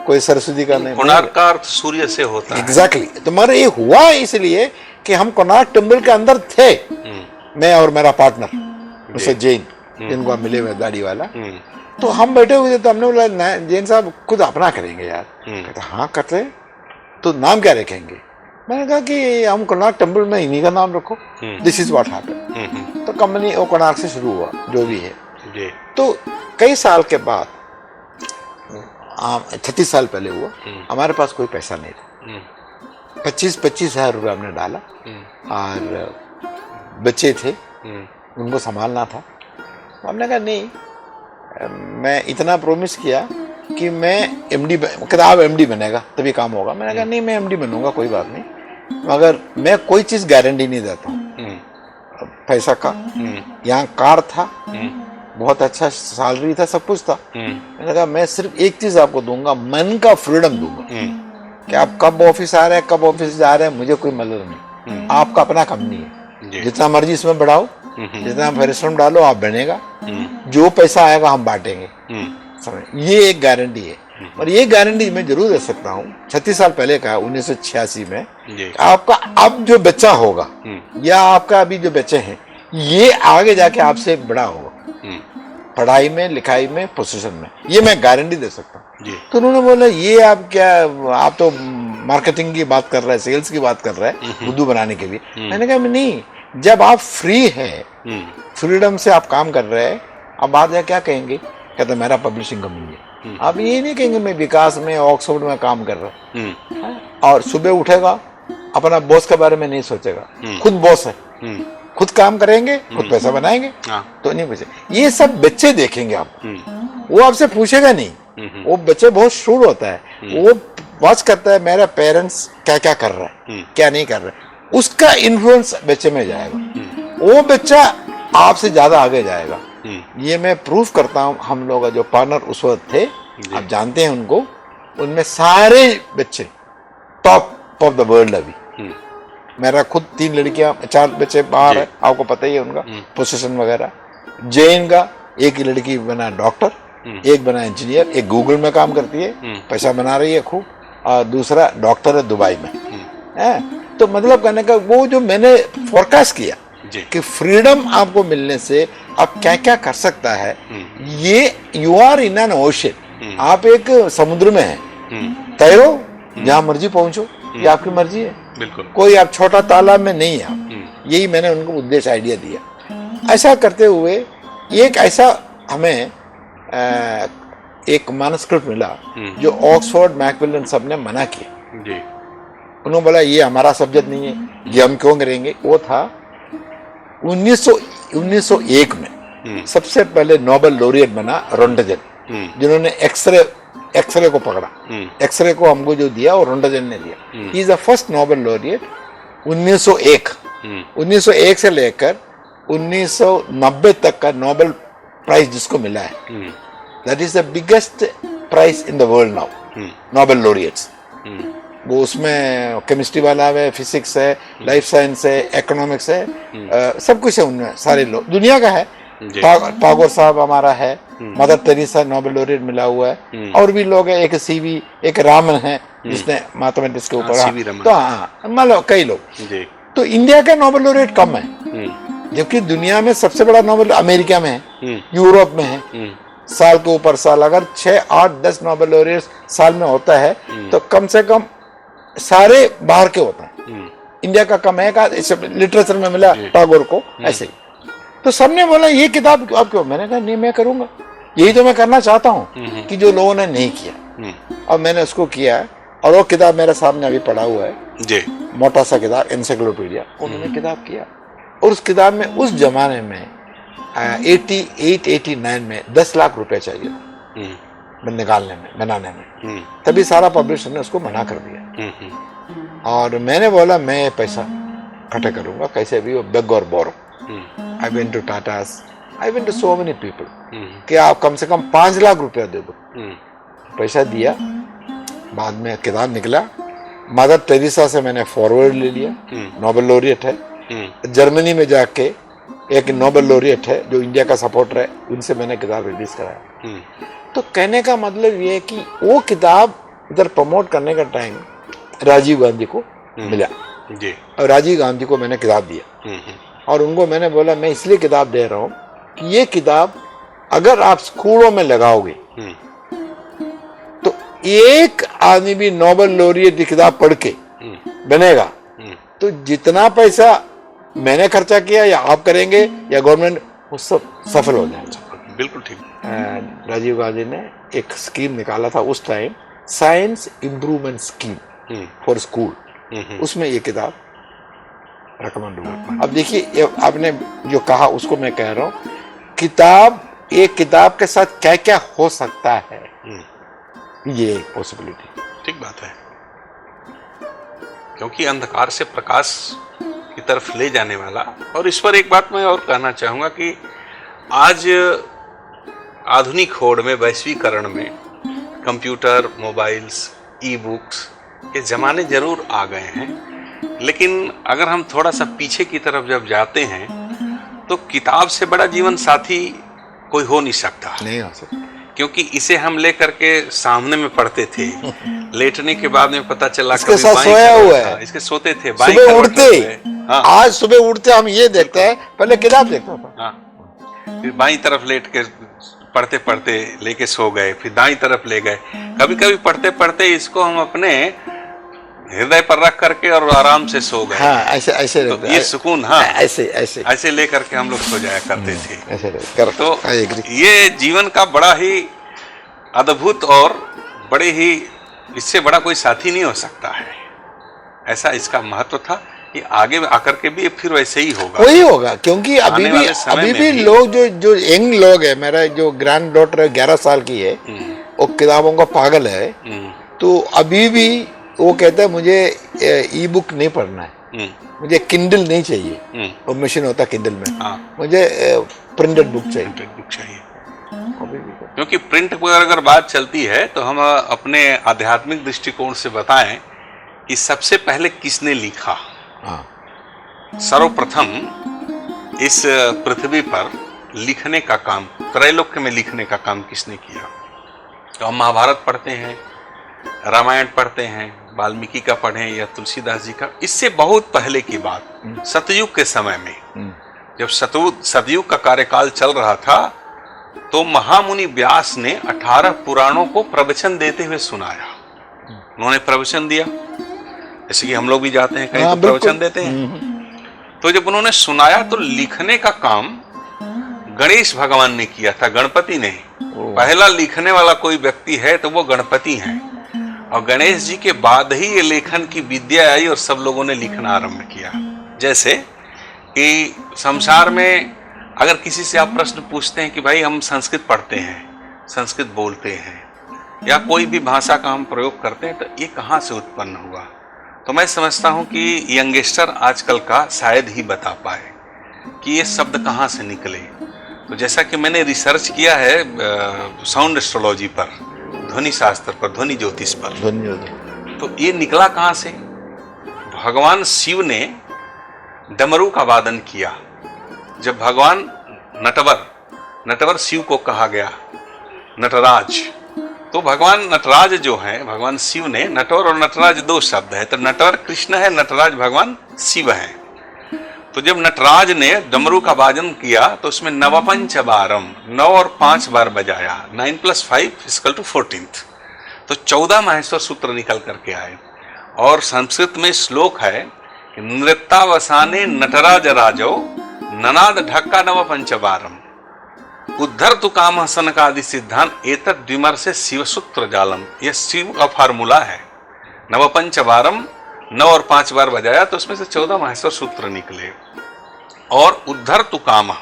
कोई सरस्वती का नहीं। कोणार्क का अर्थ सूर्य से होता है। एग्जैक्टली। तो मेरा ये हुआ इसलिए कि हम कोणार्क टेम्पल के अंदर थे, मैं और मेरा पार्टनर मिस्टर जैन, जिनको आप मिले हुए दाढ़ी वाला, तो हम बैठे हुए थे। तो हमने बोला जैन साहब खुद अपना करेंगे यार। कहते हाँ करते, तो नाम क्या रखेंगे? मैंने कहा कि हम कोणार्क टेम्पल में इन्हीं का नाम रखो, दिस इज व्हाट हैपेंड। तो कंपनी वो कोणार्क से शुरू हुआ, जो भी है। तो कई साल के बाद, 36 साल पहले हुआ, हमारे पास कोई पैसा नहीं था। 25 हज़ार रुपये हमने डाला, और बच्चे थे, उनको संभालना था। हमने कहा नहीं, मैं इतना प्रॉमिस किया कि मैं एमडी, किताब एमडी बनेगा तभी काम होगा। मैंने कहा नहीं, मैं एमडी बनूंगा, कोई बात नहीं, मगर मैं कोई चीज़ गारंटी नहीं देता हूँ। पैसा का, यहाँ कार था, बहुत अच्छा सैलरी था, सब कुछ था। मैंने कहा मैं सिर्फ एक चीज़ आपको दूंगा, मन का फ्रीडम दूंगा कि आप कब ऑफिस आ रहे हैं, कब ऑफिस जा रहे हैं, मुझे कोई मतलब नहीं। आपका अपना कंपनी है, जितना मर्जी इसमें बढ़ाओ, जितना परिश्रम डालो, आप बनेगा, जो पैसा आएगा हम बांटेंगे। समझ, ये एक गारंटी है। और ये गारंटी मैं जरूर दे सकता हूँ, 36 साल पहले का, 1986 में, आपका अब जो बच्चा होगा या आपका अभी जो बच्चे हैं, ये आगे जाके आपसे बड़ा होगा पढ़ाई में, लिखाई में, पोजीशन में, ये मैं गारंटी दे सकता हूँ। तो उन्होंने बोला ये आप क्या, आप तो मार्केटिंग की बात कर रहे हैं, सेल्स की बात कर रहे हैं, बुद्धू बनाने के लिए। मैंने कहा नहीं, जब आप फ्री हैं, फ्रीडम से आप काम कर रहे हैं, अब बाद में क्या कहेंगे, कहते मेरा पब्लिशिंग कंपनी है। आप ये नहीं कहेंगे मैं विकास में, ऑक्सफोर्ड में काम कर रहा हूँ, और सुबह उठेगा अपना बॉस के बारे में नहीं सोचेगा, खुद बॉस है, खुद काम करेंगे, खुद पैसा बनाएंगे, तो नहीं पूछे। ये सब बच्चे देखेंगे आप, वो आपसे पूछेगा नहीं, वो बच्चे बहुत शूर होता है, वो वॉच करता है मेरा पेरेंट्स क्या क्या कर रहा है, क्या नहीं कर रहा है, उसका इन्फ्लुएंस बच्चे में जाएगा, वो बच्चा आपसे ज्यादा आगे जाएगा। ये मैं प्रूफ करता हूँ। हम लोग जो पार्टनर उस वक्त थे, आप जानते हैं उनको, उनमें सारे बच्चे टॉप ऑफ द वर्ल्ड। अभी मेरा खुद 3 लड़कियां, 4 बच्चे बाहर है, आपको पता ही है उनका पोजीशन वगैरह। जैन का एक ही लड़की बना डॉक्टर, एक बना इंजीनियर, एक गूगल में काम करती है, पैसा बना रही है खूब, और दूसरा डॉक्टर है दुबई में है। तो मतलब कहने का वो जो मैंने फोरकास्ट किया कि फ्रीडम आपको मिलने से आप क्या क्या कर सकता है, ये you are in an ocean, आप एक समुद्र में हैं, तैरो जहां मर्जी पहुंचो, ये आपकी मर्जी है, बिल्कुल, कोई आप छोटा तालाब में नहीं है आप। यही मैंने उनको उद्देश्य आइडिया दिया। ऐसा करते हुए एक ऐसा हमें एक मानस्क्रिप्ट मिला जो ऑक्सफोर्ड, मैकमिलन सब ने मना किया। उन्होंने बोला ये हमारा सब्जेक्ट नहीं है, ये हम क्यों करेंगे। वो था 1901 में सबसे पहले नोबेल लॉरिएट बना रोंटगेन, जिन्होंने एक्सरे को पकड़ा, एक्सरे को हमको जो दिया वो रोंटगेन ने दिया। He is the first Nobel laureate 1901 से लेकर 1990 तक का नोबेल प्राइज जिसको मिला है, that is the biggest prize in the world now, Nobel laureates. वो उसमें केमिस्ट्री वाला है, फिजिक्स है, लाइफ साइंस है, इकोनॉमिक्स है, सब कुछ है उनमें, सारे लोग दुनिया का है। टागोर साहब हमारा है, मदर टेरेसा नोबेल लॉरिएट मिला हुआ है, और भी लोग हैं, एक सीवी, एक रामन है जिसने मैथमेटिक्स के ऊपर, तो हाँ मतलब कई लोग। तो इंडिया का नोबेल लॉरिएट कम है, जबकि दुनिया में सबसे बड़ा नोबेल अमेरिका में है, यूरोप में है। साल के ऊपर साल अगर 6, 8, 10 नोबेल लॉरिएट साल में होता है, तो कम से कम सारे बाहर के होते हैं। इंडिया का कम है, लिटरेचर में मिला टागोर को, ऐसे ही। तो सबने बोला ये किताब आप क्यों, मैंने कहा नहीं मैं करूंगा, यही तो मैं करना चाहता हूँ कि जो लोगों ने नहीं किया, और मैंने उसको किया है। और वो किताब मेरे सामने अभी पढ़ा हुआ है, मोटा सा किताब, एनसाइक्लोपीडिया, उन्होंने किताब किया। और उस किताब में उस जमाने में 88-89 में 10 लाख रुपए चाहिए निकालने में, बनाने में, तभी सारा पब्लिशर ने उसको मना कर दिया। और मैंने बोला मैं पैसा इकट्ठा करूंगा कैसे भी, वो बेग और borrow. I went to Tatas, I went to so many people कि आप कम से कम 5 लाख रुपया दे दो। पैसा दिया, बाद में किताब निकला। मदर टेरेसा से मैंने फॉरवर्ड ले लिया, नोबेल लॉरिएट है। जर्मनी में जाके एक नोबेल लॉरिएट है जो इंडिया का सपोर्टर है, उनसे मैंने किताब रिलीज कराया। तो कहने का मतलब ये है कि वो किताब इधर प्रमोट करने का टाइम राजीव गांधी को मिला, और राजीव गांधी को मैंने किताब दिया, और उनको मैंने बोला मैं इसलिए किताब दे रहा हूँ कि ये किताब अगर आप स्कूलों में लगाओगे तो एक आदमी भी नोबेल लॉरिएट की किताब पढ़ के बनेगा, तो जितना पैसा मैंने खर्चा किया या आप करेंगे या गवर्नमेंट, वो सब सफल हो जाएगा। बिल्कुल ठीक। राजीव गांधी ने एक स्कीम निकाला था उस time, science improvement scheme for school, उसमें ये किताब रिकमेंड हुआ। अब देखिए आपने जो कहा उसको मैं कह रहा हूँ, किताब, एक किताब के साथ क्या क्या हो सकता है, ये एक पॉसिबिलिटी। ठीक बात है, क्योंकि अंधकार से प्रकाश की तरफ ले जाने वाला। और इस पर एक बात मैं और कहना चाहूंगा कि आज आधुनिक होड़ में, वैश्वीकरण में, कंप्यूटर, मोबाइल्स, ई बुक्स के जमाने जरूर आ गए हैं, लेकिन अगर हम थोड़ा सा पीछे की तरफ जब जाते हैं तो किताब से बड़ा जीवन साथी कोई हो नहीं सकता, नहीं हो सकता, क्योंकि इसे हम लेकर के सामने में पढ़ते थे, लेटने के बाद में पता चला इसके कभी साथ बाईं सोया करवट हुआ है। था, इसके सोते थे, सुबह उठते हाँ आज सुबह उठते हम ये देखते हैं, पहले किताब देखता था। हाँ, फिर बाईं तरफ लेट के पढ़ते पढ़ते लेके सो गए, फिर दाईं तरफ ले गए। कभी कभी पढ़ते पढ़ते इसको हम अपने हृदय पर रख करके और आराम से सो गए। हाँ, ऐसे ऐसे तो ये सुकून, हाँ ऐसे ऐसे ऐसे ले करके हम लोग सो जाया करते थे। ऐसे कर, तो I agree। ये जीवन का बड़ा ही अद्भुत और बड़े ही, इससे बड़ा कोई साथी नहीं हो सकता है, ऐसा इसका महत्व था। ये आगे आकर के भी फिर वैसे ही होगा, वही होगा, क्योंकि अभी भी लोग जो यंग लोग है, मेरा जो ग्रैंड डॉटर 11 साल की है, वो किताबों का पागल है, तो अभी भी वो कहता है मुझे ई बुक नहीं पढ़ना है, मुझे किंडल नहीं चाहिए, वो मशीन होता है किंडल में, मुझे प्रिंटेड बुक चाहिए। क्योंकि प्रिंट पर अगर बात चलती है तो हम अपने आध्यात्मिक दृष्टिकोण से बताएं कि सबसे पहले किसने लिखा। सर्वप्रथम इस पृथ्वी पर लिखने का काम, त्रैलोक्य में लिखने का काम किसने किया? तो हम महाभारत पढ़ते हैं, रामायण पढ़ते हैं, वाल्मीकि का पढ़ें या तुलसीदास जी का, इससे बहुत पहले की बात, सतयुग के समय में जब सतयुग का कार्यकाल चल रहा था, तो महामुनि व्यास ने 18 पुराणों को प्रवचन देते हुए सुनाया। उन्होंने प्रवचन दिया, जैसे कि हम लोग भी जाते हैं कहीं तो प्रवचन देते हैं। तो जब उन्होंने सुनाया तो लिखने का काम गणेश भगवान ने किया था, गणपति ने। पहला लिखने वाला कोई व्यक्ति है तो वो गणपति हैं, और गणेश जी के बाद ही ये लेखन की विद्या आई और सब लोगों ने लिखना आरंभ किया। जैसे कि संसार में अगर किसी से आप प्रश्न पूछते हैं कि भाई हम संस्कृत पढ़ते हैं, संस्कृत बोलते हैं, या कोई भी भाषा का हम प्रयोग करते हैं, तो ये कहाँ से उत्पन्न हुआ? तो मैं समझता हूँ कि यंगस्टर आजकल का शायद ही बता पाए कि ये शब्द कहाँ से निकले। तो जैसा कि मैंने रिसर्च किया है साउंड एस्ट्रोलॉजी पर, ध्वनि शास्त्र पर, ध्वनि ज्योतिष पर, तो ये निकला कहाँ से? भगवान शिव ने डमरू का वादन किया। जब भगवान नटवर शिव को कहा गया नटराज, तो भगवान नटराज जो है, भगवान शिव ने, नटवर और नटराज दो शब्द है, तो नटवर कृष्ण है, नटराज भगवान शिव है। तो जब नटराज ने डमरू का वादन किया तो उसमें नवपंचवारम, 9 और 5 बार बजाया, 9 + 5 = 14, तो 14 माहेश्वर सूत्र निकल करके आए। और संस्कृत में श्लोक है कि नृत्यावसाने नटराज राजो ननाद ढक्का नवपंचवारम उद्धर तु काम सनकादि सिद्धान एतद विमर्शे शिव सूत्र जालम। यह शिव का फार्मूला है। नवपंचवारम, 9 और 5 बार बजाया तो उसमें से 14 माहेश्वर सूत्र निकले। और उद्धर तु काम,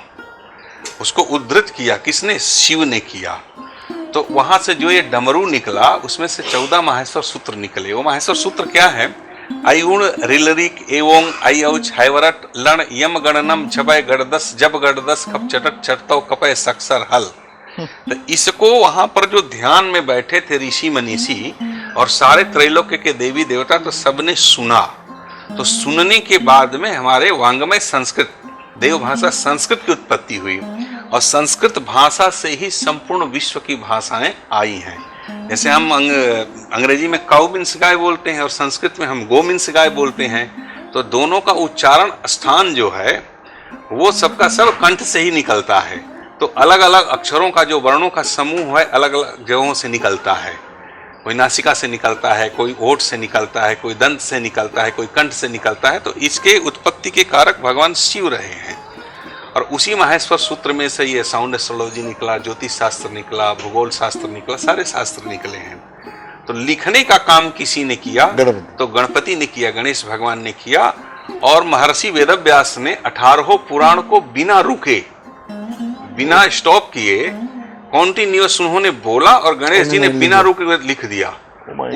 उसको उद्धृत किया किसने? शिव ने किया। तो वहां से जो ये डमरू निकला उसमें से 14 माहेश्वर सूत्र निकले। वो माहेश्वर सूत्र क्या है? आयुण रिलरिक एवं आई औच हैवरट लण यम गणनम छपय गड़दस जब गड़दस खप चटट चटतो कपय सक्सर हल। तो इसको वहां पर जो ध्यान में बैठे थे ऋषि मनीषी और सारे त्रैलोक्य के देवी देवता, तो सबने सुना। तो सुनने के बाद में हमारे वांग्मय संस्कृत, देव भाषा संस्कृत की उत्पत्ति हुई, और संस्कृत भाषा से ही संपूर्ण विश्व की भाषाएं आई हैं। जैसे हम अंग्रेजी में काउ मीन्स गाय बोलते हैं और संस्कृत में हम गो मीन्स गाय बोलते हैं, तो दोनों का उच्चारण स्थान जो है वो सबका सब कंठ से ही निकलता है। तो अलग अलग अक्षरों का जो वर्णों का समूह है अलग अलग जगहों से निकलता है। कोई नासिका से निकलता है, कोई ओठ से निकलता है, कोई दंत से निकलता है, कोई कंठ से निकलता है। तो इसके उत्पत्ति के कारक भगवान शिव रहे हैं। और उसी माहेश्वर सूत्र में से ये साउंड एस्ट्रोलॉजी निकला, ज्योतिष शास्त्र निकला, भूगोल शास्त्र निकला, सारे शास्त्र निकले हैं। तो लिखने का काम किसी ने किया? तो गणपति ने किया, गणेश भगवान ने किया। और महर्षि वेदव्यास ने 18 पुराण को बिना रुके, बिना स्टॉप किए कॉन्टिन्यूअस उन्होंने बोला और गणेश जी ने बिना रुके लिख दिया।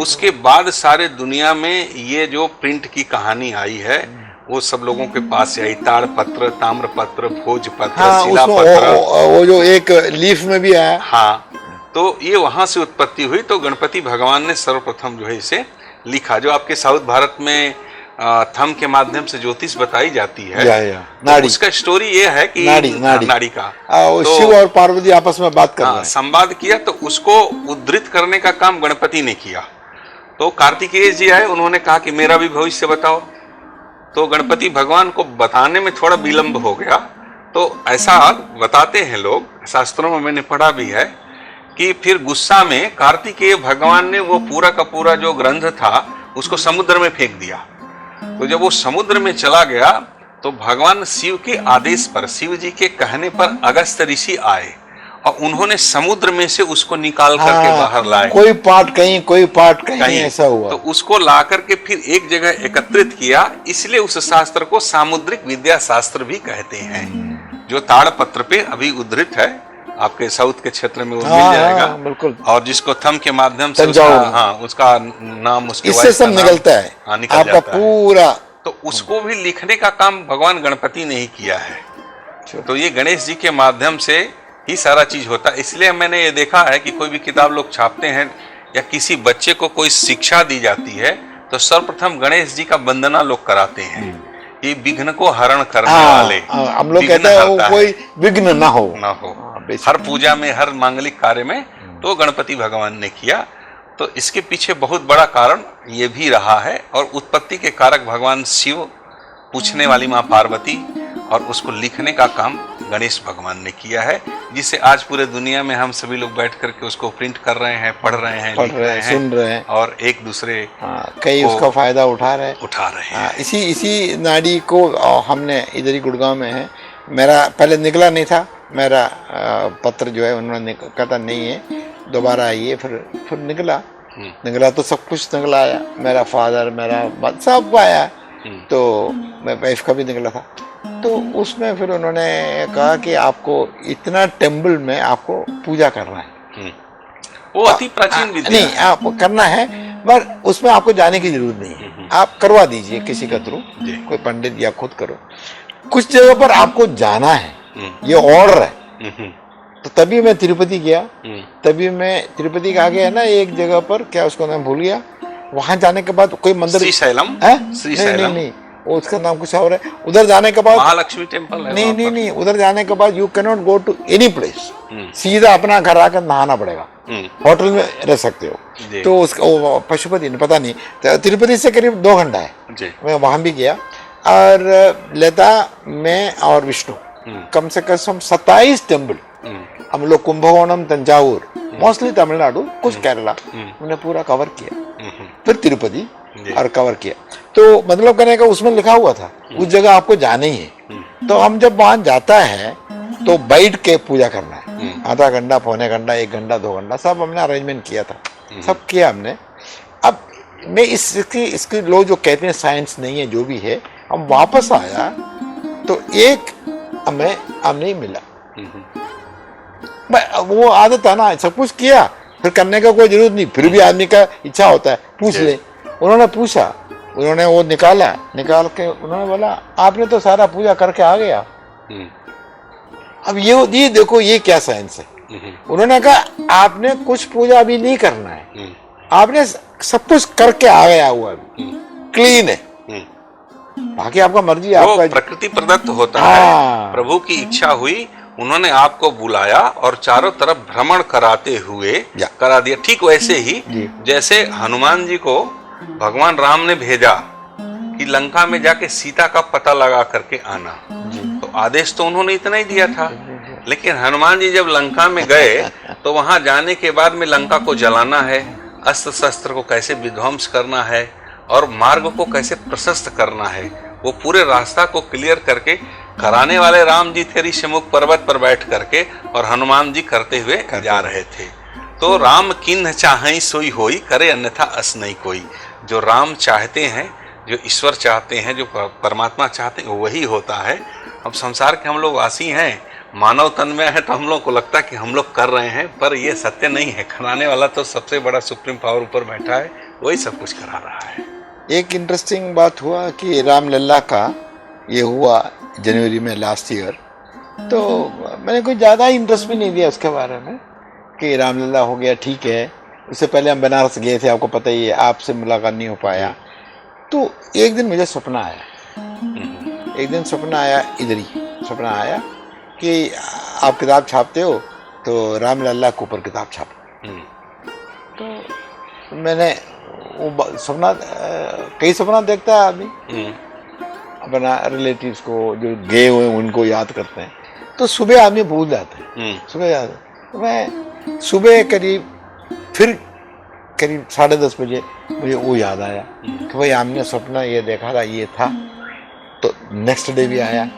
उसके बाद सारे दुनिया में ये जो प्रिंट की कहानी आई है वो सब लोगों के पास से आई। ताड़पत्र, ताम्रपत्र, भोजपत्र, हाँ, शिलापत्र, वो जो एक लीफ में भी आया। हाँ, तो ये वहां से उत्पत्ति हुई। तो गणपति भगवान ने सर्वप्रथम जो है इसे लिखा। जो आपके साउथ भारत में थंब के माध्यम से ज्योतिष बताई जाती है, नाड़ी, उसका स्टोरी ये है कि नाड़ी का तो शिव और पार्वती आपस में बात कर रहे हैं, संवाद किया, तो उसको उद्धृत करने का काम गणपति ने किया। तो कार्तिकेय जी आए, उन्होंने कहा कि मेरा भी भविष्य बताओ। तो गणपति भगवान को बताने में थोड़ा विलंब हो गया। तो ऐसा बताते हैं लोग, शास्त्रों में मैंने पढ़ा भी है कि फिर गुस्सा में कार्तिकेय भगवान ने वो पूरा का पूरा जो ग्रंथ था उसको समुद्र में फेंक दिया। तो जब वो समुद्र में चला गया तो भगवान शिव के आदेश पर, शिव जी के कहने पर अगस्त ऋषि आए और उन्होंने समुद्र में से उसको निकाल करके बाहर लाए। कोई पार्ट कहीं, कोई पार्ट कहीं, ऐसा हुआ। तो उसको ला करके फिर एक जगह एकत्रित किया। इसलिए उस शास्त्र को सामुद्रिक विद्या शास्त्र भी कहते हैं, जो ताड़पत्र पे अभी उद्धृत है। आपके साउथ के क्षेत्र में वो मिल जाएगा, बिल्कुल। और जिसको थंब के माध्यम से उसका नाम, उसके इससे सब निकलता है, आपका पूरा। तो उसको भी लिखने का काम भगवान गणपति ने ही किया है। तो ये गणेश जी के माध्यम से ही सारा चीज होता है। इसलिए मैंने ये देखा है कि कोई भी किताब लोग छापते हैं या किसी बच्चे को कोई शिक्षा दी जाती है तो सर्वप्रथम गणेश जी का वंदना लोग कराते हैं। ये विघ्न को हरण करने वाले, हम लोग कहते हैं वो कोई विघ्न ना हो हर पूजा में, हर मांगलिक कार्य में, तो गणपति भगवान ने किया। तो इसके पीछे बहुत बड़ा कारण ये भी रहा है। और उत्पत्ति के कारक भगवान शिव, पूछने वाली माँ पार्वती, और उसको लिखने का काम गणेश भगवान ने किया है, जिसे आज पूरे दुनिया में हम सभी लोग बैठ करके उसको प्रिंट कर रहे हैं, पढ़ रहे हैं, लिख रहे हैं, सुन रहे हैं, और एक दूसरे कई उसका फायदा उठा रहे हैं। इसी नाड़ी को हमने इधर ही गुड़गांव में है। मेरा पहले निकला नहीं था, मेरा पत्र जो है उन्होंने कहा नहीं है, दोबारा आइए। फिर निकला तो सब कुछ निकला आया। मेरा फादर, मेरा सब आया, तो मैं वाइफ का भी निकला था। तो उसमें फिर उन्होंने कहा कि आपको इतना टेम्पल में आपको पूजा करना है, वो अति प्राचीन विधि नहीं, आप करना है, पर उसमें आपको जाने की जरूरत नहीं है। आप करवा दीजिए किसी का थ्रू, कोई पंडित या खुद करो। कुछ जगह पर आपको जाना है, ये ऑर्डर है। तो तभी मैं तिरुपति गया। तभी मैं तिरुपति का आगे है ना एक जगह पर, क्या उसका नाम भूल गया, वहां जाने के बाद कोई मंदिर, श्रीशैलम, नहीं, उसका नाम कुछ और है। उधर जाने के बाद महालक्ष्मी टेम्पल है। नहीं, उधर जाने के बाद you can not go to any place. सीधा अपना घर आकर नहाना पड़ेगा, होटल में रह सकते हो। तो उसका पशुपति पता नहीं, तिरुपति से करीब 2 घंटा है। मैं वहां भी गया, और लता, मैं और विष्णु, कम से कम 27 टेम्पल हम लोग, कुंभकोणम, तंजावुर, मोस्टली तमिलनाडु, कुछ केरला, हमने पूरा कवर किया। फिर तिरुपति और कवर किया। तो मतलब करने का उसमें लिखा हुआ था उस जगह आपको जाना ही है। तो हम जब वहां जाता है तो बैठ के पूजा करना है, आधा घंटा, पौने घंटा, 1 घंटा, 2 घंटा, सब हमने अरेंजमेंट किया था, सब किया हमने। अब मैं इसकी लोग जो कहते हैं साइंस नहीं है, जो भी है, हम वापस आया तो एक हमें नहीं मिला। वो आदत है ना, सब कुछ किया, फिर करने का कोई जरूरत नहीं, फिर भी आदमी का इच्छा होता है पूछ ले। उन्होंने पूछा, उन्होंने वो निकाल के उन्होंने बोला आपने तो सारा पूजा करके आ गया। अब ये देखो ये क्या साइंस है। उन्होंने कहा आपने कुछ पूजा अभी नहीं करना है, आपने सब कुछ करके आ गया हुआ, क्लीन है, बाकी आपका मर्जी, आपका प्रकृति प्रदत्त होता है। प्रभु की इच्छा हुई, उन्होंने आपको बुलाया और चारों तरफ भ्रमण कराते हुए करा दिया। ठीक वैसे ही जैसे हनुमान जी को भगवान राम ने भेजा कि लंका में जाके सीता का पता लगा करके आना, तो आदेश तो उन्होंने इतना ही दिया था। लेकिन हनुमान जी जब लंका में गए तो वहां जाने के बाद में लंका को जलाना है, अस्त्र शस्त्र को कैसे विध्वंस करना है और मार्ग को कैसे प्रशस्त करना है, वो पूरे रास्ता को क्लियर करके कराने वाले राम जी थे ऋषिमुख पर्वत पर बैठ करके, और हनुमान जी करते हुए जा रहे थे। तो राम किन्ह चाहई सोई होई, करे अन्यथा अस नहीं कोई। जो राम चाहते हैं, जो ईश्वर चाहते हैं, जो परमात्मा चाहते हैं, वही होता है। अब संसार के हम लोग वासी हैं, मानव तन में है तो हम लोग को लगता है कि हम लोग कर रहे हैं, पर ये सत्य नहीं है। कराने वाला तो सबसे बड़ा सुप्रीम पावर ऊपर बैठा है, वही सब कुछ करा रहा है। एक इंटरेस्टिंग बात हुआ कि रामलला का ये हुआ जनवरी में लास्ट ईयर, तो मैंने कोई ज़्यादा इंटरेस्ट भी नहीं दिया उसके बारे में कि रामलला हो गया, ठीक है। उससे पहले हम बनारस गए थे, आपको पता ही है, आपसे मुलाकात नहीं हो पाया। तो एक दिन मुझे सपना आया, एक दिन सपना आया, इधर ही सपना आया कि आप किताब छापते हो तो रामलला के ऊपर किताब छापो। तो मैंने वो सपना, कई सपना देखता है आदमी, अपना रिलेटिव्स को जो गए हुए हैं उनको याद करते हैं, तो सुबह आदमी भूल जाते हैं, सुबह याद। तो मैं सुबह करीब फिर करीब 10:30 बजे मुझे वो याद आया कि भाई हमने सपना ये देखा था, ये था। तो नेक्स्ट डे भी आया,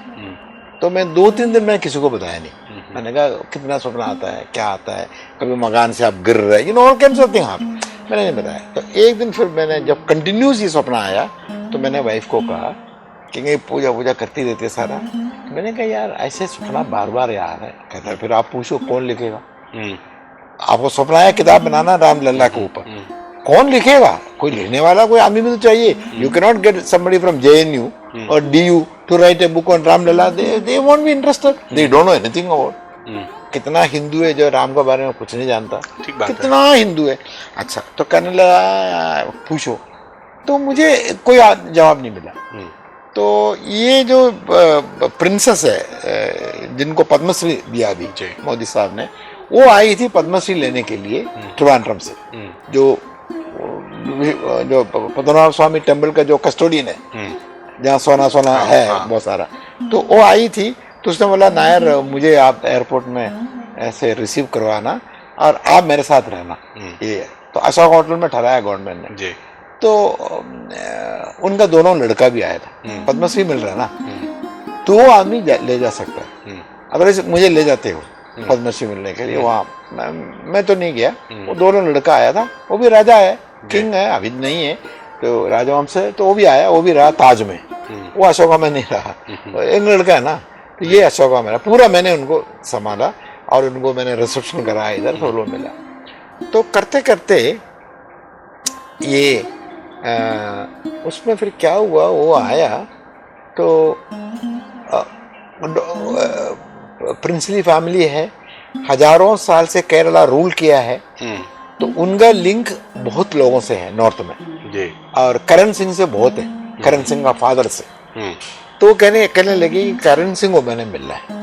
तो मैं 2-3 दिन मैं किसी को बताया नहीं। मैंने कहा कितना सपना आता है, क्या आता है, कभी मकान से आप गिर रहे, ऑल काइंड्स ऑफ थिंग, मैंने नहीं बताया। तो एक दिन फिर मैंने जब कंटिन्यूस ये सपना आया तो मैंने वाइफ को कहा कि पूजा वूजा करती रहती है सारा, तो मैंने कहा यार ऐसे सपना बार बार यार है। कहता है फिर आप पूछो कौन लिखेगा, आपको सपना है किताब बनाना रामलला के ऊपर, कौन लिखेगा, कोई लिखने वाला कोई आदमी में तो चाहिए। You can not get somebody from JNU और DU to write a book on Ramlala, they won't be interested, they don't know anything about. कितना हिंदू है जो राम के बारे में कुछ नहीं जानता, कितना हिंदू है। अच्छा, तो कहने लगा पूछो, तो मुझे कोई जवाब नहीं मिला। तो ये जो प्रिंसेस है जिनको पद्मश्री दिया अभी मोदी साहब ने, वो आई थी पद्मश्री लेने के लिए त्रिवेंद्रम से, जो पद्मनाभ स्वामी टेम्पल का जो कस्टोडियन है, जहाँ सोना सोना है बहुत सारा, तो वो आई थी। तो उसने बोला नायर मुझे आप एयरपोर्ट में ऐसे रिसीव करवाना और आप मेरे साथ रहना। ये तो अशोक होटल में ठहराया गवर्नमेंट ने। तो उनका दोनों लड़का भी आया था, पद्मश्री मिल रहा है ना, तो वो आदमी ले जा सकता है। अगर मुझे ले जाते हो पद्मश्री मिलने के लिए वहाँ, मैं तो नहीं गया, वो दोनों लड़का आया था, वो भी राजा है, किंग है, अभी नहीं है तो राजवंश है, तो वो भी आया, वो भी रहा ताज में, वो अशोका में नहीं रहा। एक लड़का है ना, तो ये अशोका में रहा पूरा, मैंने उनको संभाला और उनको मैंने रिसेप्शन कराया इधर, तो वो मिला। तो करते करते ये उसमें फिर क्या हुआ, वो आया तो प्रिंसली फैमिली है, हजारों साल से केरला रूल किया है, तो उनका लिंक बहुत लोगों से है नॉर्थ में जी। और करण सिंह से बहुत है, करण सिंह का फादर से। तो कहने लगे कि करण सिंह को मैंने मिलना है।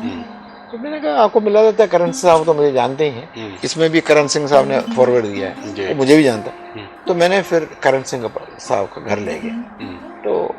तो मैंने कहा आपको मिला देता है, करण सिंह साहब तो मुझे जानते ही हैं, इसमें भी करण सिंह साहब ने फॉरवर्ड दिया है, वो मुझे भी जानता है। तो मैंने फिर करण सिंह साहब का घर ले गया, तो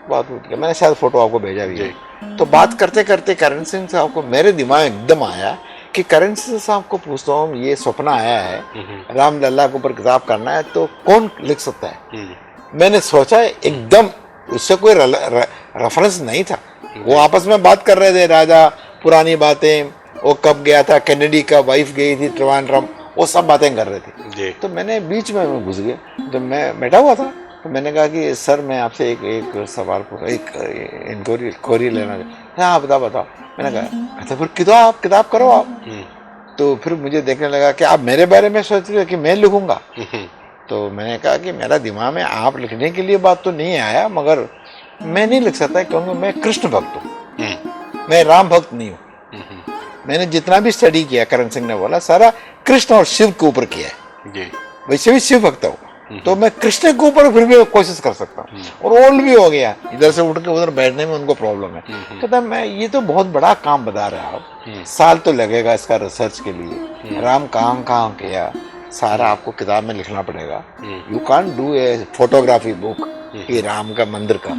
बात होती है, मैंने शायद फोटो आपको भेजा भी है। तो बात करते करते करण सिंह साहब को मेरे दिमाग में एकदम आया कि करण सिंह साहब को पूछता हूँ, ये सपना आया है रामलला के ऊपर किताब करना है, तो कौन लिख सकता है। मैंने सोचा एकदम, उससे कोई रेफरेंस नहीं था, वो आपस में बात कर रहे थे, राजा पुरानी बातें, वो कब गया था, कैनेडी का वाइफ गई थी त्रिवेंद्रम, वो सब बातें कर रहे थे। तो मैंने बीच में घुस गया, तो मैं बैठा हुआ था, तो मैंने कहा कि सर मैं आपसे एक सवाल एक इंक्वायरी लेना चाहता। हाँ बताओ। मैंने कहा अच्छा फिर किताब करो आप। तो फिर मुझे देखने लगा कि आप मेरे बारे में सोच रहे हो कि मैं लिखूंगा। तो मैंने कहा कि मेरा दिमाग में आप लिखने के लिए बात तो नहीं आया, मगर मैं नहीं लिख सकता क्योंकि मैं कृष्ण भक्त हूँ, मैं राम भक्त नहीं हूँ। मैंने जितना भी स्टडी किया, करण सिंह ने बोला सारा कृष्ण और शिव के ऊपर किया है, वैसे भी शिव भक्त हूँ, तो मैं कृष्ण के ऊपर फिर भी कोशिश कर सकता हूँ। और ओल्ड भी हो गया, इधर से उठ के उधर बैठने में उनको प्रॉब्लम है। कहता मैं ये तो बहुत बड़ा काम बता रहे हैं आप, साल तो लगेगा इसका रिसर्च के लिए, राम कहाँ किया सारा आपको किताब में लिखना पड़ेगा। You can't do a photography book कि राम का मंदिर का।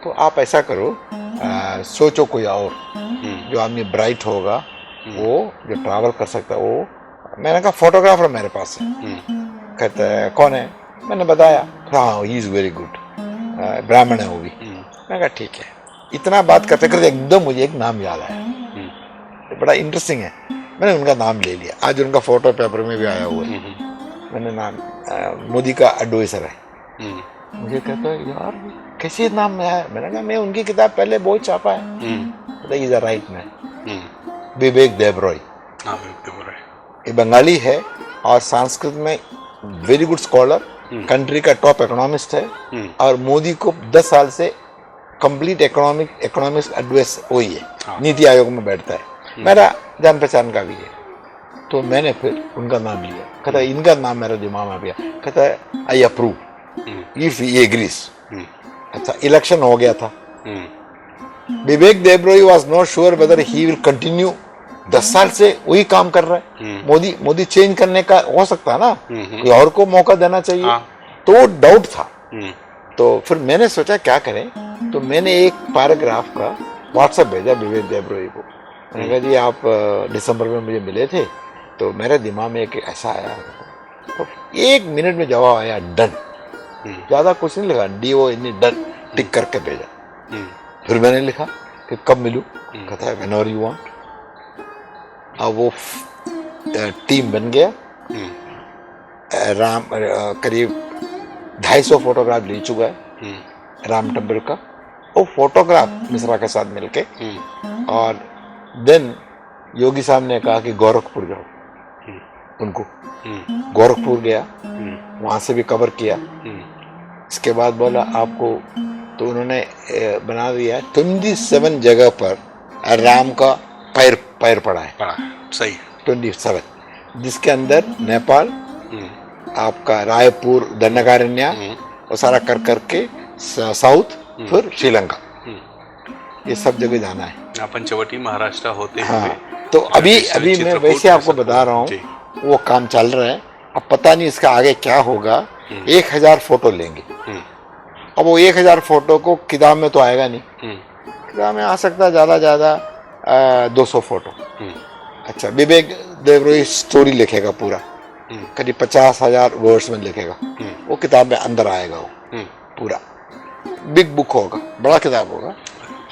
तो आप ऐसा करो, सोचो कोई और जो आदमी ब्राइट होगा, वो जो ट्रैवल कर सकता है वो। मैंने कहा फोटोग्राफर मेरे पास है। कहता है कौन है, मैंने बताया, हाँ ही इज वेरी गुड, ब्राह्मण है वो भी। मैंने कहा ठीक है। इतना बात करते करते एकदम मुझे एक नाम याद आया, बड़ा इंटरेस्टिंग है, मैंने उनका नाम ले लिया। आज उनका फोटो पेपर में भी आया हुआ है। मैंने नाम, मोदी का एडवाइजर है। मुझे कहता है यार कैसे नाम में आया। मैंने कहा मैं उनकी किताब पहले बहुत छापा है। Is a right man. Vivek Debroy. हाँ बिल्कुल बोल रहे ये बंगाली है और संस्कृत में वेरी गुड स्कॉलर, कंट्री का टॉप इकोनॉमिस्ट है और मोदी को 10 साल से कंप्लीट इकोनॉमिक्स एडवाइस हुई है। हाँ। नीति आयोग में बैठता है, मेरा जान पहचान का भी है। तो मैंने फिर उनका नाम लिया, कहता है इनका नाम मेरे दिमाग में आ गया, कहता है I approve if he agrees. अच्छा, इलेक्शन हो गया था, Vivek Debroy was not sure whether he will continue. 10 साल से वही काम कर रहा है। मोदी चेंज करने का हो सकता है ना, कोई और को मौका देना चाहिए। हाँ। तो वो डाउट था। तो फिर मैंने सोचा क्या करें, तो मैंने एक पैराग्राफ का व्हाट्सएप भेजा विवेक देबरॉय को। मैंने कहा जी आप दिसंबर में मुझे मिले थे, तो मेरे दिमाग में एक ऐसा आया, तो 1 मिनट में जवाब आया, डन। ज्यादा कुछ नहीं लगा, DON डन टिक करके भेजा। फिर मैंने लिखा कि कब मिलूं, कहता है whenever you want। अब वो टीम बन गया। राम करीब 250 फोटोग्राफ ले चुका है राम टेम्पल का। वो फोटोग्राफ मिश्रा के साथ मिलके, और देन योगी साहब ने कहा कि गोरखपुर जाओ। उनको गोरखपुर गया, वहां से भी कवर किया। इसके बाद बोला आपको, तो उन्होंने बना दिया 27 जगह पर राम का पैर पड़ा है। सही 27, जिसके अंदर नेपाल, आपका रायपुर, दंडकारण्य, और सारा कर करके साउथ, फिर श्रीलंका, ये सब जगह जाना है। पंचवटी महाराष्ट्र होते हाँ, हुए। तो अभी मैं वैसे आपको बता रहा हूँ, वो काम चल रहा है। अब पता नहीं इसका आगे क्या होगा। 1000 फोटो लेंगे। अब वो 1000 फोटो को किताब में तो आएगा नहीं, किताब में आ सकता है ज्यादा 200 फोटो। अच्छा, विवेक देबरॉय स्टोरी लिखेगा पूरा, करीब 50,000 वर्ड्स में लिखेगा। वो किताब में अंदर आएगा, वो पूरा बिग बुक होगा, बड़ा किताब होगा।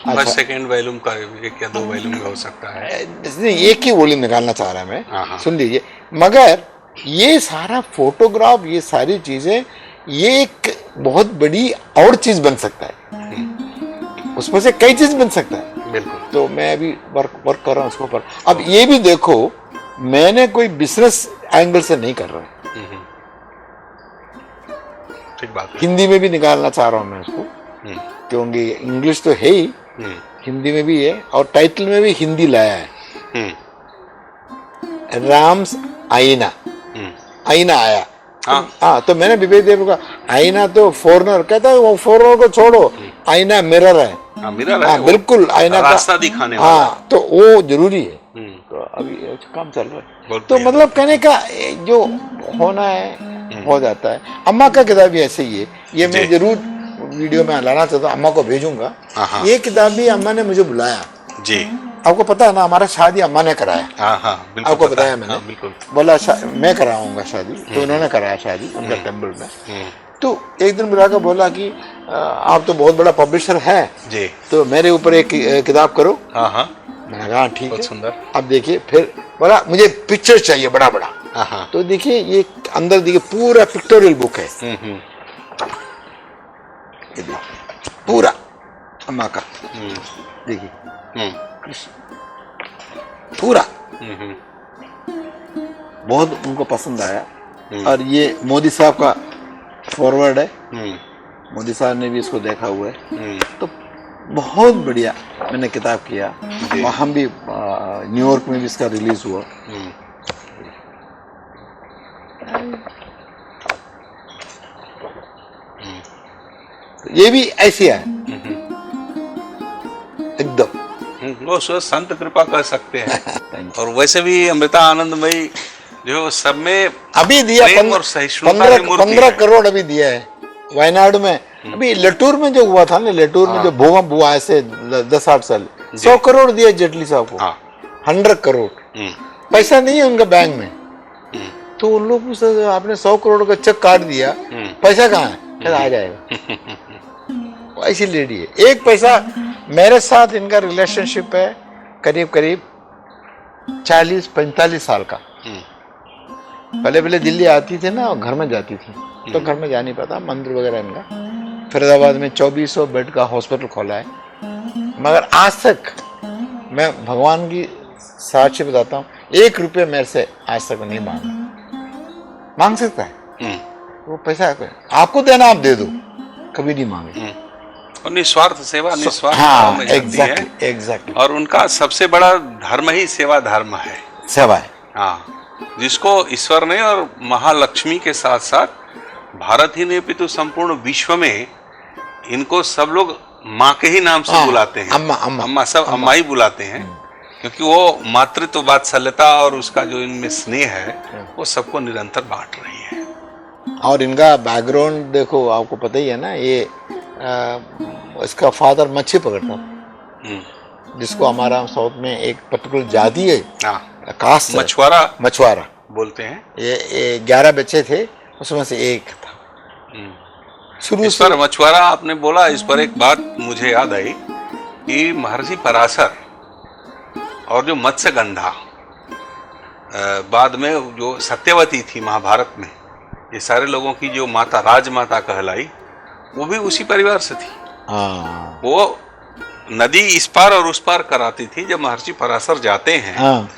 अच्छा, सेकंड वॉल्यूम का 1 या 2 वॉल्यूम का हो सकता है। एक ही वॉल्यूम निकालना चाह रहा है मैं, सुन लीजिए। मगर ये सारा फोटोग्राफ, ये सारी चीजें, ये एक बहुत बड़ी और चीज बन सकता है। उसमें से कई चीज बन सकता है। बिल्कुल। तो मैं अभी वर्क कर रहा हूँ उसके ऊपर। अब ये भी देखो, मैंने कोई बिजनेस एंगल से नहीं कर रहा है। ठीक बात है। हिंदी में भी निकालना चाह रहा हूँ मैं उसको, क्योंकि इंग्लिश तो है ही, हिंदी में भी है, और टाइटल में भी हिंदी लाया है, राम्स आईना। आईना आया। हाँ, तो मैंने विवेक देव का आईना तो फॉरनर कहता है, वो फॉरनर को छोड़ो, आईना मिरर है। मिरर है, बिल्कुल आईना का रास्ता दिखाने वाला। हाँ, तो वो जरूरी है। तो अभी काम चल रहा है। तो मतलब कहने का जो होना है हो जाता है। अम्मा का किताब भी ऐसे ही है, ये मैं जरूर वीडियो में लाना चाहता हूँ, अम्मा को भेजूंगा। ये किताब भी अम्मा ने मुझे बुलाया जी। आपको पता है ना, हमारा शादी अम्मा ने कराया। बिल्कुल आपको बताया मैंने। बिल्कुल। बोला मैं कराऊंगा शादी, तो उन्होंने कराया शादी उनका टेम्पल में। तो एक दिन बुला कर बोला कि आप तो बहुत बड़ा पब्लिशर है जी, तो मेरे ऊपर एक किताब करो। मैंने कहा ठीक है। सुंदर। अब देखिए, फिर बोला मुझे पिक्चर चाहिए बड़ा बड़ा। तो देखिए, ये अंदर देखिए पूरा पिक्टोरियल बुक है, पूरा अम्मा का। देखिए पूरा, बहुत उनको पसंद आया। और ये मोदी साहब का फॉरवर्ड है, मोदी साहब ने भी इसको देखा हुआ है। तो बहुत बढ़िया मैंने किताब किया। वहाँ भी न्यूयॉर्क में भी इसका रिलीज हुआ। ये भी ऐसी है एकदम, वो संत कृपा कर सकते हैं। और वैसे भी अमृता आनंदमयी जो सब में अभी दिया 15 करोड़ अभी दिया है वायनाड में। अभी लेटूर में जो हुआ था ना, लेटूर में जो भूकंप हुआ ऐसे 10-8 साल, 100 करोड़ दिया जेटली साहब को। 100 करोड़ पैसा नहीं है उनका बैंक में। तो उन लोग आपने 100 करोड़ का चेक काट दिया, पैसा कहाँ है? आ जाएगा। ऐसी लेडी है। एक पैसा मेरे साथ इनका रिलेशनशिप है करीब 40-45 साल का। पहले दिल्ली आती थी ना, घर में जाती थी, तो घर में जा नहीं पाता, मंदिर वगैरह इनका। फरीदाबाद में 2400 बेड का हॉस्पिटल खोला है। मगर आज तक मैं भगवान की साक्षी बताता हूँ, 1 रुपये मेरे से आज तक नहीं मांगा। मांग सकता है वो पैसा, आपको देना आप दे दो, कभी नहीं मांगे। और निस्वार्थ सेवा, निस्वार्थ हाँ, भाव में जाती है। एग्जैक्टली। और उनका सबसे बड़ा धर्म ही सेवा धर्म है। सेवा है। हाँ, जिसको ईश्वर ने और महालक्ष्मी के साथ साथ भारत ही नहीं पितु संपूर्ण विश्व में इनको सब लोग माँ के ही नाम से बुलाते हैं। अम्मा, अम्मा, अम्मा, सब अम्मा ही बुलाते हैं, क्योंकि वो मातृत्व वात्सल्यता और उसका जो इनमें स्नेह है वो सबको निरंतर बांट रही है। और इनका बैकग्राउंड देखो, आपको पता ही है ना, ये इसका फादर मच्छी पकड़ता था, जिसको हमारा साउथ में एक पर्टिकुलर जाति है, कास्ट, मछुआरा बोलते हैं। ये 11 बच्चे थे, उसमें से एक था। शुरू इस पर मछुआरा आपने बोला, इस पर एक बात मुझे याद आई कि महर्षि पराशर और जो मत्स्यगंधा, बाद में जो सत्यवती थी महाभारत में, ये सारे लोगों की जो माता, राजमाता कहलाई, वो भी उसी परिवार से थी। वो नदी इस पार और उस पार कराती थी। जब महर्षि पराशर जाते हैं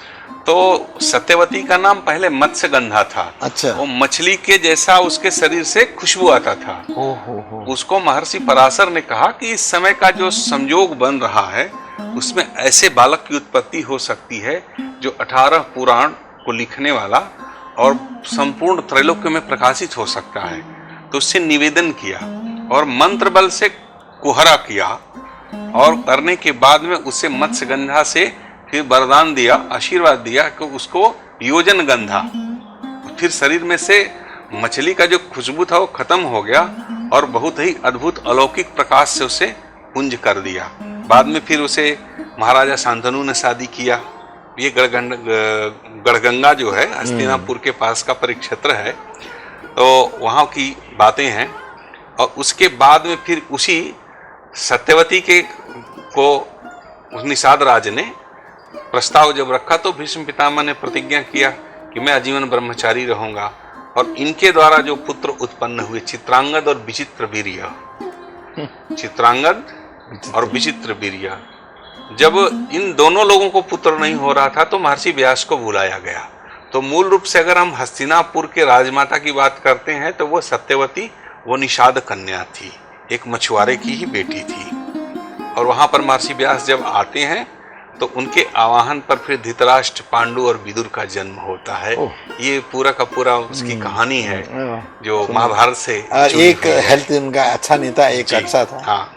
तो सत्यवती का नाम पहले मत्स्यगंधा था। अच्छा। वो मछली के जैसा उसके शरीर से खुशबू आता था। उसको महर्षि पराशर ने कहा कि इस समय का जो संयोग बन रहा है उसमें ऐसे बालक की उत्पत्ति हो सकती है जो 18 पुराण को लिखने वाला और संपूर्ण त्रैलोक्य में प्रकाशित हो सकता है। तो उससे निवेदन किया और मंत्र बल से कुहरा किया, और करने के बाद में उसे मत्स्यगंधा से फिर वरदान दिया, आशीर्वाद दिया कि उसको योजन गंधा, फिर शरीर में से मछली का जो खुशबू था वो खत्म हो गया और बहुत ही अद्भुत अलौकिक प्रकाश से उसे पुंज कर दिया। बाद में फिर उसे महाराजा शांतनु ने शादी किया। ये गढ़गंगा जो है हस्तिनापुर के पास का परिक्षेत्र है, तो वहाँ की बातें हैं। और उसके बाद में फिर उसी सत्यवती को उस निषाद राज ने प्रस्ताव जब रखा तो भीष्म पितामह ने प्रतिज्ञा किया कि मैं आजीवन ब्रह्मचारी रहूंगा। और इनके द्वारा जो पुत्र उत्पन्न हुए, चित्रांगद और विचित्र वीर्य, चित्रांगद और विचित्र वीर्य, जब इन दोनों लोगों को पुत्र नहीं हो रहा था तो महर्षि व्यास को बुलाया गया। तो मूल रूप से अगर हम हस्तिनापुर के राजमाता की बात करते हैं तो वो सत्यवती, वो निषाद कन्या थी, एक मछुआरे की ही बेटी थी। और वहां पर महर्षि व्यास जब आते हैं तो उनके आवाहन पर फिर धृतराष्ट्र, पांडु और विदुर का जन्म होता है। ये पूरा का पूरा उसकी कहानी है जो महाभारत से एक हेल्थ उनका अच्छा नहीं था, एक अच्छा था। हाँ,